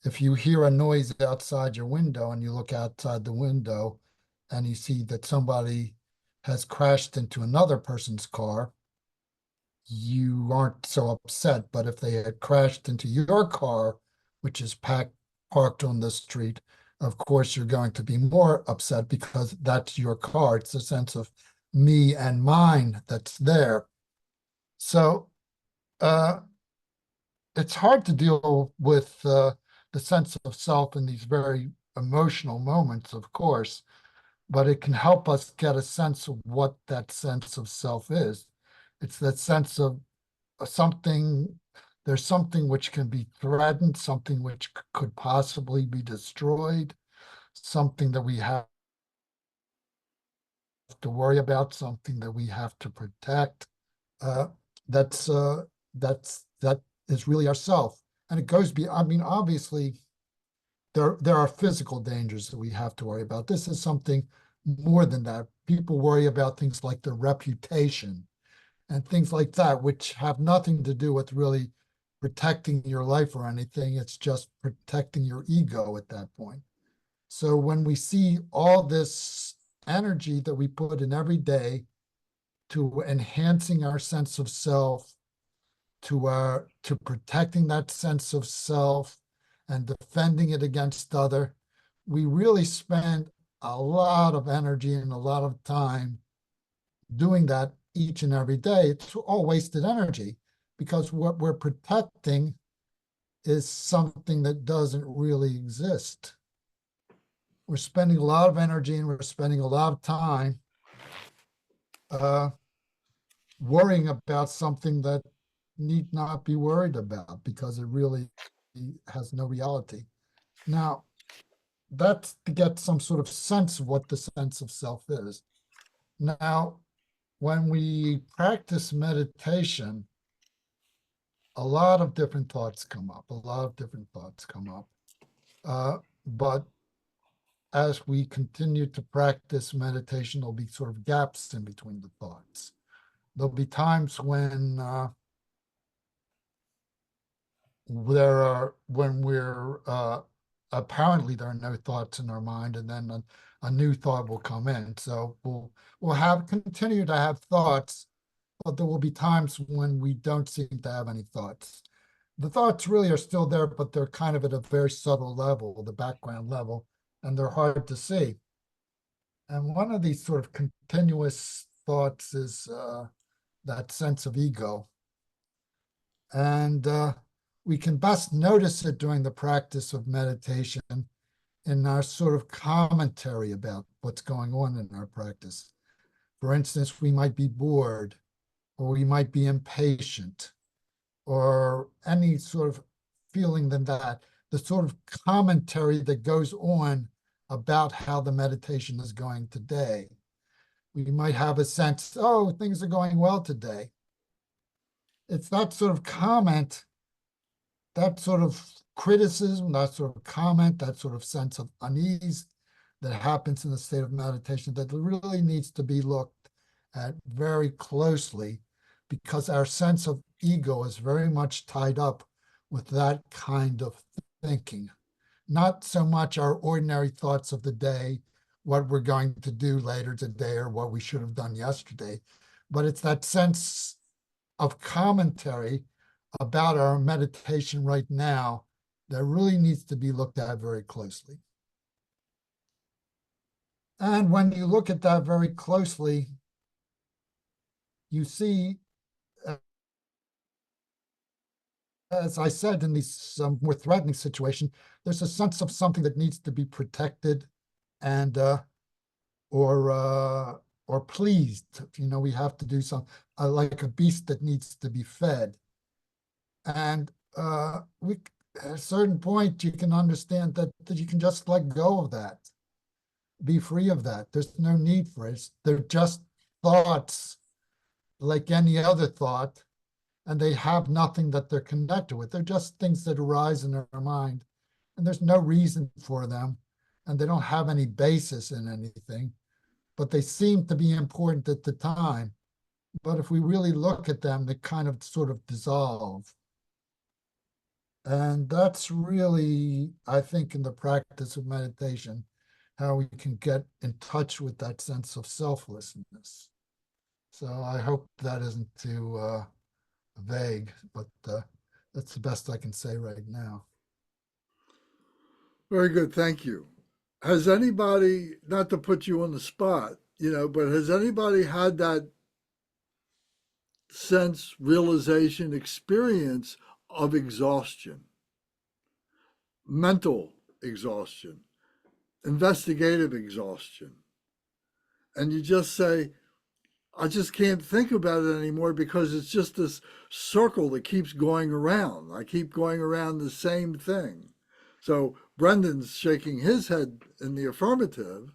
if you hear a noise outside your window and you look outside the window and you see that somebody has crashed into another person's car, you aren't so upset. But if they had crashed into your car, which is parked on the street, of course, you're going to be more upset because that's your car. It's a sense of me and mine that's there. So it's hard to deal with the sense of self in these very emotional moments, of course, but it can help us get a sense of what that sense of self is. It's that sense of there's something which can be threatened, something which could possibly be destroyed, something that we have to worry about, something that we have to protect. Uh, that's that is really ourself. And it goes I mean, obviously, there are physical dangers that we have to worry about. This is something more than that. People worry about things like their reputation and things like that, which have nothing to do with really protecting your life or anything. It's just protecting your ego at that point. So when we see all this energy that we put in every day to enhancing our sense of self, to protecting that sense of self and defending it against other, we really spend a lot of energy and a lot of time doing that each and every day. It's all wasted energy because what we're protecting is something that doesn't really exist. We're spending a lot of energy and we're spending a lot of time worrying about something that need not be worried about because it really has no reality. Now, that's to get some sort of sense of what the sense of self is. Now, when we practice meditation, a lot of different thoughts come up, but as we continue to practice meditation, there'll be sort of gaps in between the thoughts. There'll be times when we're apparently there are no thoughts in our mind, and then a new thought will come in. So we'll continue to have thoughts, but there will be times when we don't seem to have any thoughts. The thoughts really are still there, but they're kind of at a very subtle level, the background level, and they're hard to see. And one of these sort of continuous thoughts is that sense of ego. And we can best notice it during the practice of meditation in our sort of commentary about what's going on in our practice. For instance, we might be bored, or we might be impatient, or any sort of feeling than that, the sort of commentary that goes on about how the meditation is going today. We might have a sense, oh, things are going well today. It's that sort of comment, that sort of criticism, that sort of comment, that sort of sense of unease that happens in the state of meditation that really needs to be looked at very closely, because our sense of ego is very much tied up with that kind of thinking. Not so much our ordinary thoughts of the day, what we're going to do later today or what we should have done yesterday, but it's that sense of commentary about our meditation right now that really needs to be looked at very closely. And when you look at that very closely, you see, as I said, in these more threatening situation, there's a sense of something that needs to be protected and or pleased. You know, we have to do some like a beast that needs to be fed. And we at a certain point you can understand that you can just let go of that, be free of that. There's no need for it. They're just thoughts like any other thought, and they have nothing that they're connected with. They're just things that arise in our mind, and there's no reason for them, and they don't have any basis in anything, but they seem to be important at the time. But if we really look at them, they kind of sort of dissolve. And that's really, I think, in the practice of meditation, how we can get in touch with that sense of selflessness. So I hope that isn't too vague, but that's the best I can say right now. Very good, thank you. Has anybody, not to put you on the spot, but has anybody had that sense, realization, experience of exhaustion, mental exhaustion, investigative exhaustion? And you just say, I just can't think about it anymore because it's just this circle that keeps going around. I keep going around the same thing. So Brendan's shaking his head in the affirmative.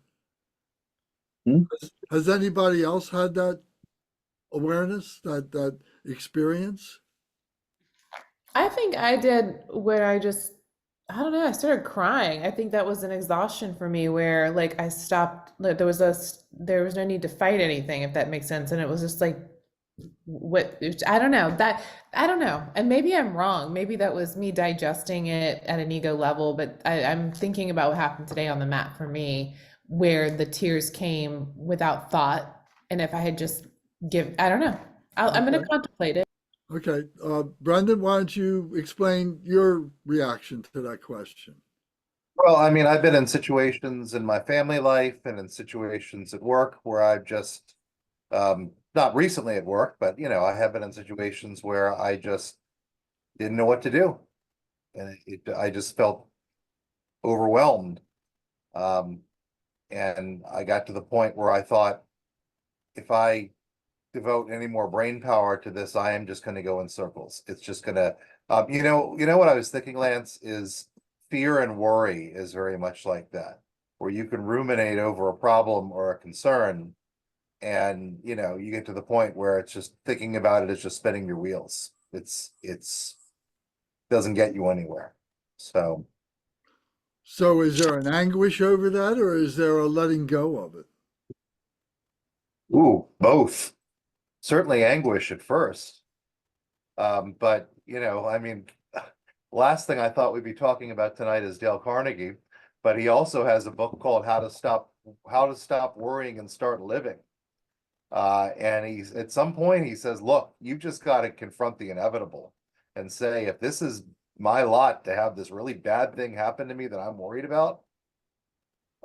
Hmm? Has anybody else had that awareness, that experience? I think I did where I don't know, I started crying. I think that was an exhaustion for me where like I stopped, like, there was no need to fight anything, if that makes sense. And it was just like, I don't know I don't know. And maybe I'm wrong. Maybe that was me digesting it at an ego level, but I'm thinking about what happened today on the mat for me, where the tears came without thought. And if I had just I don't know. I'm going to Okay. contemplate it. Okay. Brendan, why don't you explain your reaction to that question? Well, I mean, I've been in situations in my family life and in situations at work where I've just, not recently at work, but I have been in situations where I just didn't know what to do. And I just felt overwhelmed. And I got to the point where I thought, if I devote any more brain power to this, I am just going to go in circles. It's just going to, you know what I was thinking, Lance, is fear and worry is very much like that, where you can ruminate over a problem or a concern, and you get to the point where it's just thinking about it is just spinning your wheels. It's doesn't get you anywhere. So Is there an anguish over that, or is there a letting go of it? ooh, both. Certainly anguish at first. But I mean, last thing I thought we'd be talking about tonight is Dale Carnegie, but he also has a book called How to Stop Worrying and Start Living. And he's at some point he says, look, you've just got to confront the inevitable and say, if this is my lot to have this really bad thing happen to me that I'm worried about,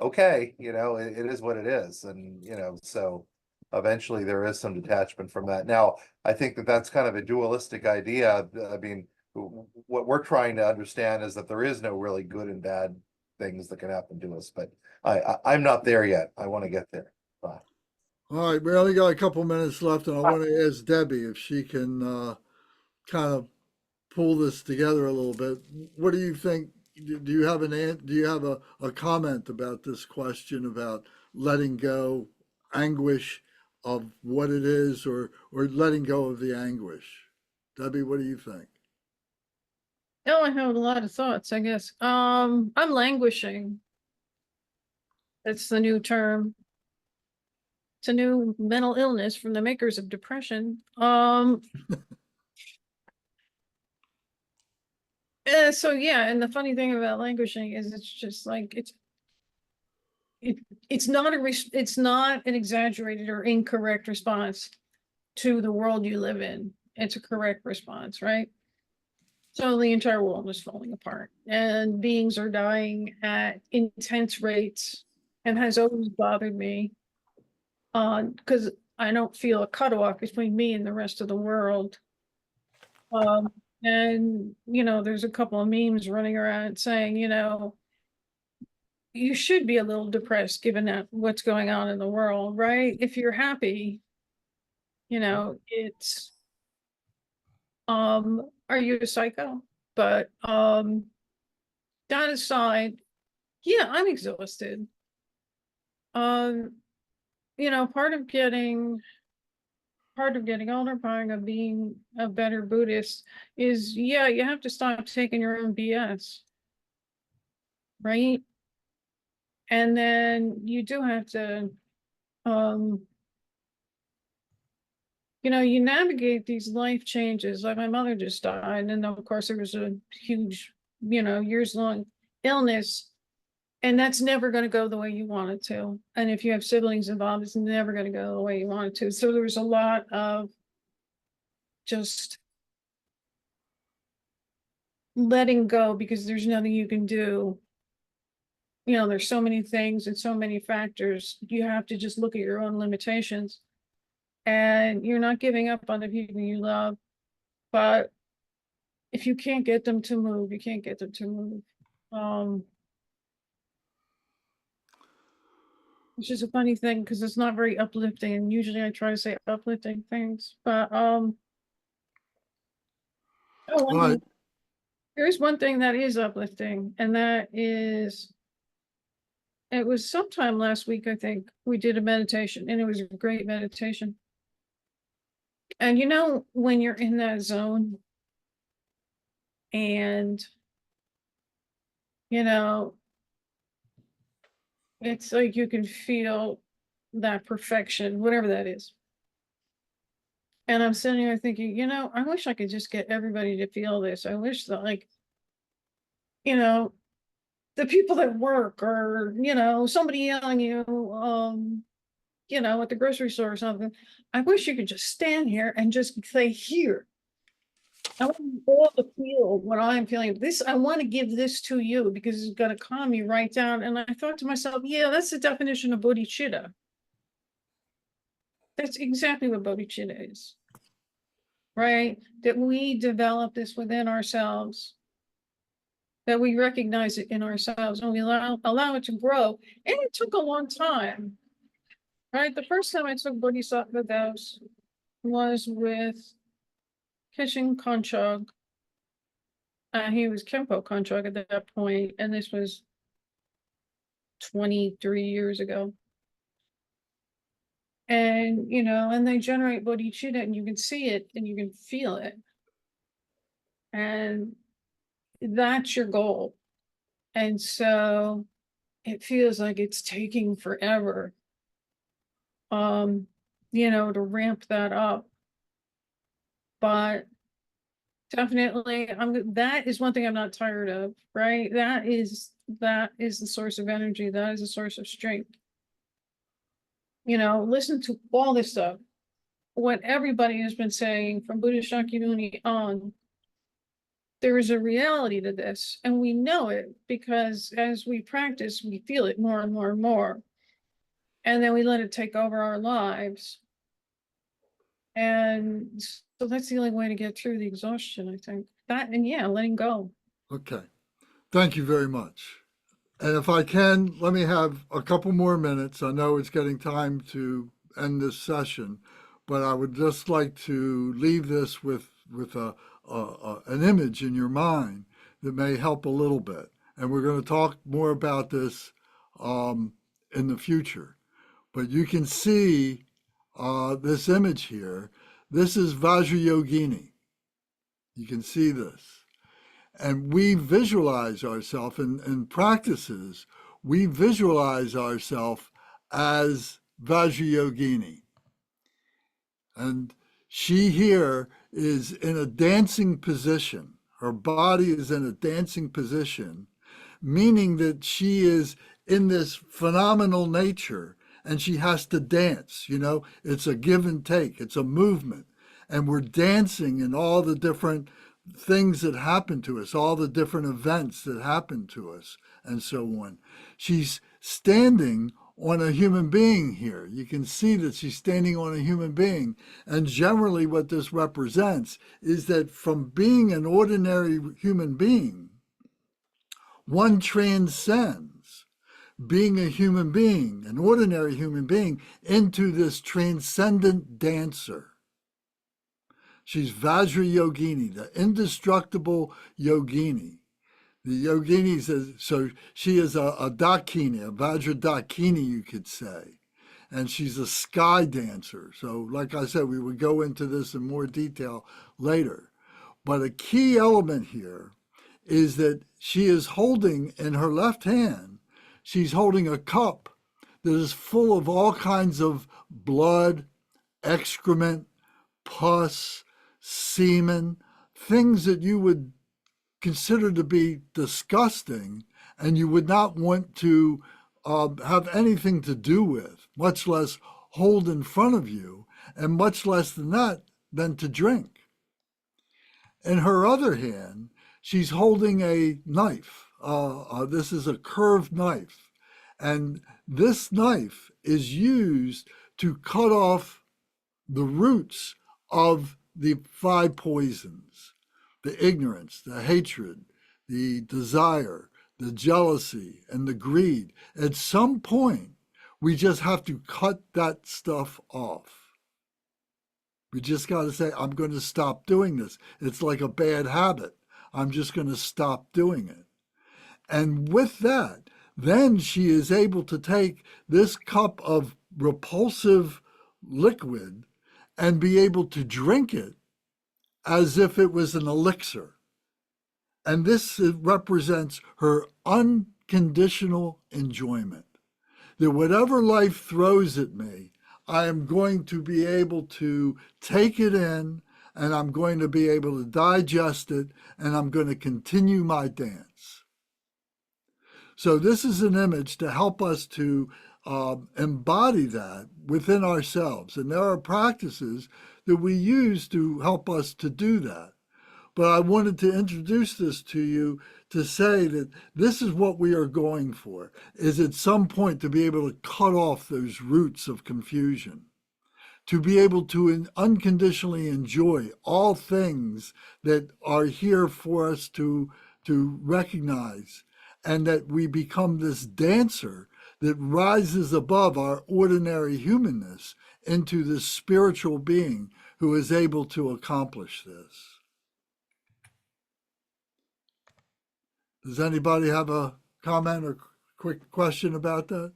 okay, it is what it is. And so eventually there is some detachment from that. Now, I think that that's kind of a dualistic idea. I mean, what we're trying to understand is that there is no really good and bad things that can happen to us, but I'm not there yet. I want to get there. Bye. All right, we only got a couple minutes left, and I want to ask Debbie if she can kind of pull this together a little bit. What do you think? Do you have a comment about this question about letting go, anguish of what it is, or letting go of the anguish? Debbie, what do you think? Oh, I have a lot of thoughts, I guess. I'm languishing. That's the new term. It's a new mental illness from the makers of depression. So yeah, and the funny thing about languishing is it's just like it's not it's not an exaggerated or incorrect response to the world you live in. It's a correct response, right? So the entire world is falling apart and beings are dying at intense rates and has always bothered me. Because I don't feel a cutoff between me and the rest of the world. And there's a couple of memes running around saying, you should be a little depressed given that what's going on in the world, right? If you're happy, it's are you a psycho? But that aside, yeah, I'm exhausted. Part of getting older, part of being a better Buddhist is, yeah, you have to stop taking your own BS, right? And then you do have to, you navigate these life changes. Like my mother just died, and of course there was a huge, years-long illness, and that's never going to go the way you want it to. And if you have siblings involved, it's never going to go the way you want it to. So there was a lot of just letting go because there's nothing you can do. There's so many things and so many factors. You have to just look at your own limitations, and you're not giving up on the people you love. But if you can't get them to move, you can't get them to move. Which is a funny thing because it's not very uplifting, and usually I try to say uplifting things. But Right. There's one thing that is uplifting, and that is, it was sometime last week, I think, we did a meditation, and it was a great meditation. And when you're in that zone and, it's like you can feel that perfection, whatever that is. And I'm sitting there thinking, I wish I could just get everybody to feel this. I wish that, like, the people that work, or, somebody yelling you, at the grocery store or something. I wish you could just stand here and just say, here. I want you all to feel what I'm feeling. This, I want to give this to you because it's going to calm you right down. And I thought to myself, yeah, that's the definition of bodhicitta. That's exactly what bodhicitta is, right? That we develop this within ourselves, that we recognize it in ourselves, and we allow it to grow. And it took a long time, right? The first time I took bodhisattva vows was with Kishin Konchog. He was Kempo Konchog at that point, and this was 23 years ago. And, and they generate bodhicitta, and you can see it and you can feel it. And that's your goal. And so it feels like it's taking forever, to ramp that up. But definitely, that is one thing I'm not tired of, right? That is the source of energy. That is a source of strength. Listen to all this stuff, what everybody has been saying from Buddha Shakyamuni on. There is a reality to this, and we know it because as we practice, we feel it more and more and more. And then we let it take over our lives. And so that's the only way to get through the exhaustion, I think. That, and yeah, letting go. Okay. Thank you very much. And if I can, let me have a couple more minutes. I know it's getting time to end this session, but I would just like to leave this with an image in your mind that may help a little bit. And we're going to talk more about this in the future. But you can see this image here. This is Vajrayogini. You can see this. And we visualize ourselves in practices, we visualize ourselves as Vajrayogini. And she here is in a dancing position. Her body is in a dancing position, meaning that she is in this phenomenal nature and she has to dance. It's a give and take, it's a movement. And we're dancing in all the different things that happen to us, all the different events that happen to us. and so on. She's standing on a human being here. You can see that she's standing on a human being. And generally what this represents is that from being an ordinary human being, one transcends being a human being, an ordinary human being, into this transcendent dancer. She's Vajra Yogini, the indestructible Yogini. The Yogini says, so she is a Dakini, a Vajra Dakini, you could say. And she's a sky dancer. So, like I said, we would go into this in more detail later. But a key element here is that she is holding in her left hand, she's holding a cup that is full of all kinds of blood, excrement, pus, semen, things that you would consider to be disgusting and you would not want to have anything to do with, much less hold in front of you, and much less than that, than to drink. In her other hand, she's holding a knife. This is a curved knife. And this knife is used to cut off the roots of the 5 poisons: the ignorance, the hatred, the desire, the jealousy, and the greed. At some point, we just have to cut that stuff off. We just got to say, I'm going to stop doing this. It's like a bad habit. I'm just going to stop doing it. And with that, then she is able to take this cup of repulsive liquid and be able to drink it as if it was an elixir. And this represents her unconditional enjoyment. That whatever life throws at me, I am going to be able to take it in, and I'm going to be able to digest it, and I'm going to continue my dance. So this is an image to help us to embody that within ourselves. And there are practices that we use to help us to do that. But I wanted to introduce this to you to say that this is what we are going for, is at some point to be able to cut off those roots of confusion, to be able to unconditionally enjoy all things that are here for us to recognize, and that we become this dancer that rises above our ordinary humanness into this spiritual being who is able to accomplish this. Does anybody have a comment or quick question about that?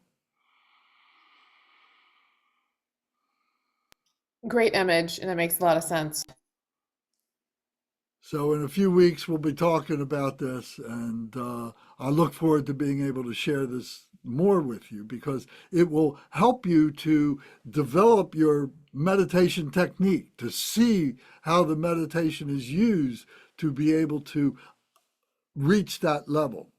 Great image, and it makes a lot of sense. So in a few weeks, we'll be talking about this, and I look forward to being able to share this more with you, because it will help you to develop your meditation technique, to see how the meditation is used to be able to reach that level.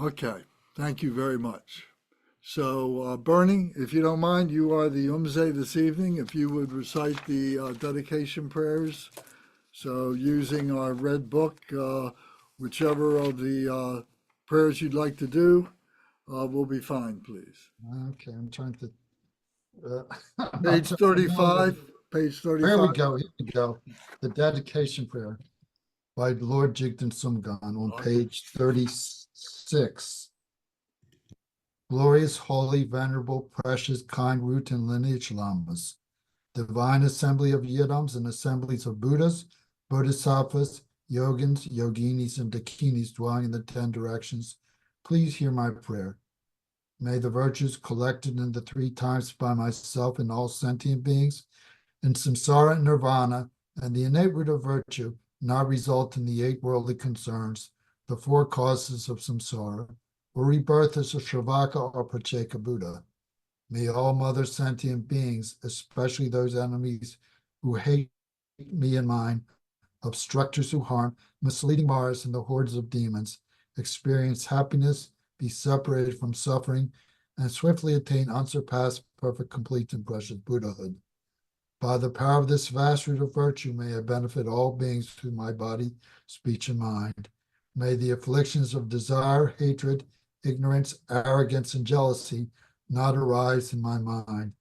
Okay, thank you very much. So, Bernie, if you don't mind, you are the Umze this evening. If you would recite the dedication prayers. So, using our red book, whichever of the prayers you'd like to do will be fine, please. Okay, I'm trying to. Page 35. Page 35. Here we go. Here we go. The dedication prayer by Lord Jigten Sumgön on page 36. Glorious, holy, venerable, precious, kind root and lineage lamas, divine assembly of yidams and assemblies of Buddhas, Bodhisattvas, yogins, yoginis, and dakinis dwelling in the 10 directions, please hear my prayer. May the virtues collected in the 3 times by myself and all sentient beings in samsara and nirvana, and the innate root of virtue not result in the 8 worldly concerns, the 4 causes of samsara, or rebirth as a Shravaka or Pracheka Buddha. May all mother sentient beings, especially those enemies who hate me and mine, obstructors who harm, misleading Mars, and the hordes of demons, experience happiness, be separated from suffering, and swiftly attain unsurpassed, perfect, complete, and precious Buddhahood. By the power of this vast root of virtue, may I benefit all beings through my body, speech, and mind. May the afflictions of desire, hatred, ignorance, arrogance, and jealousy not arise in my mind.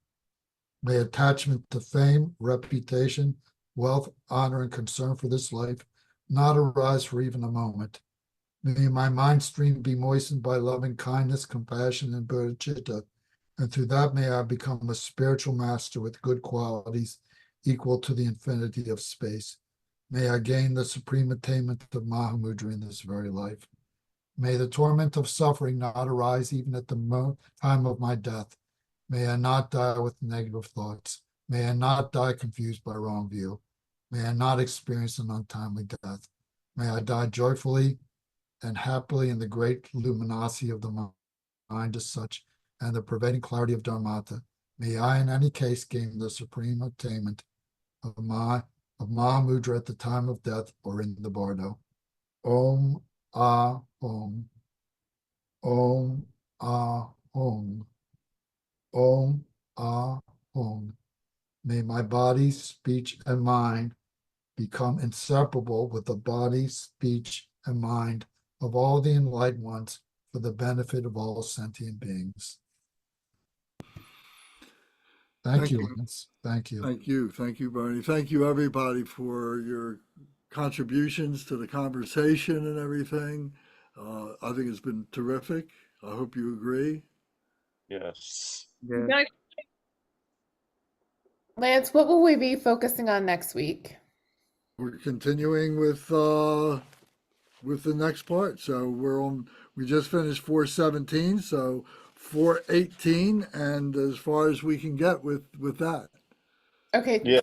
May attachment to fame, reputation, wealth, honor, and concern for this life not arise for even a moment. May my mind stream be moistened by loving kindness, compassion, and bodhicitta, and through that may I become a spiritual master with good qualities equal to the infinity of space. May I gain the supreme attainment of Mahamudra in this very life. May the torment of suffering not arise even at the time of my death. May I not die with negative thoughts. May I not die confused by wrong view. May I not experience an untimely death. May I die joyfully and happily in the great luminosity of the mind as such, and the pervading clarity of Dharmata. May I in any case gain the supreme attainment of Mahamudra at the time of death or in the bardo. Om Ah Om. Om Ah Om. Om Ah Om. May my body, speech, and mind become inseparable with the body, speech, and mind of all the enlightened ones for the benefit of all sentient beings. Thank you, Lance. Thank you. Thank you. Thank you, Bernie. Thank you, everybody, for your contributions to the conversation and everything. I think it's been terrific. I hope you agree. Yes. Yeah. Lance, what will we be focusing on next week? We're continuing with the next part. So we just finished 417, so 418, and as far as we can get with that. Okay. Yeah.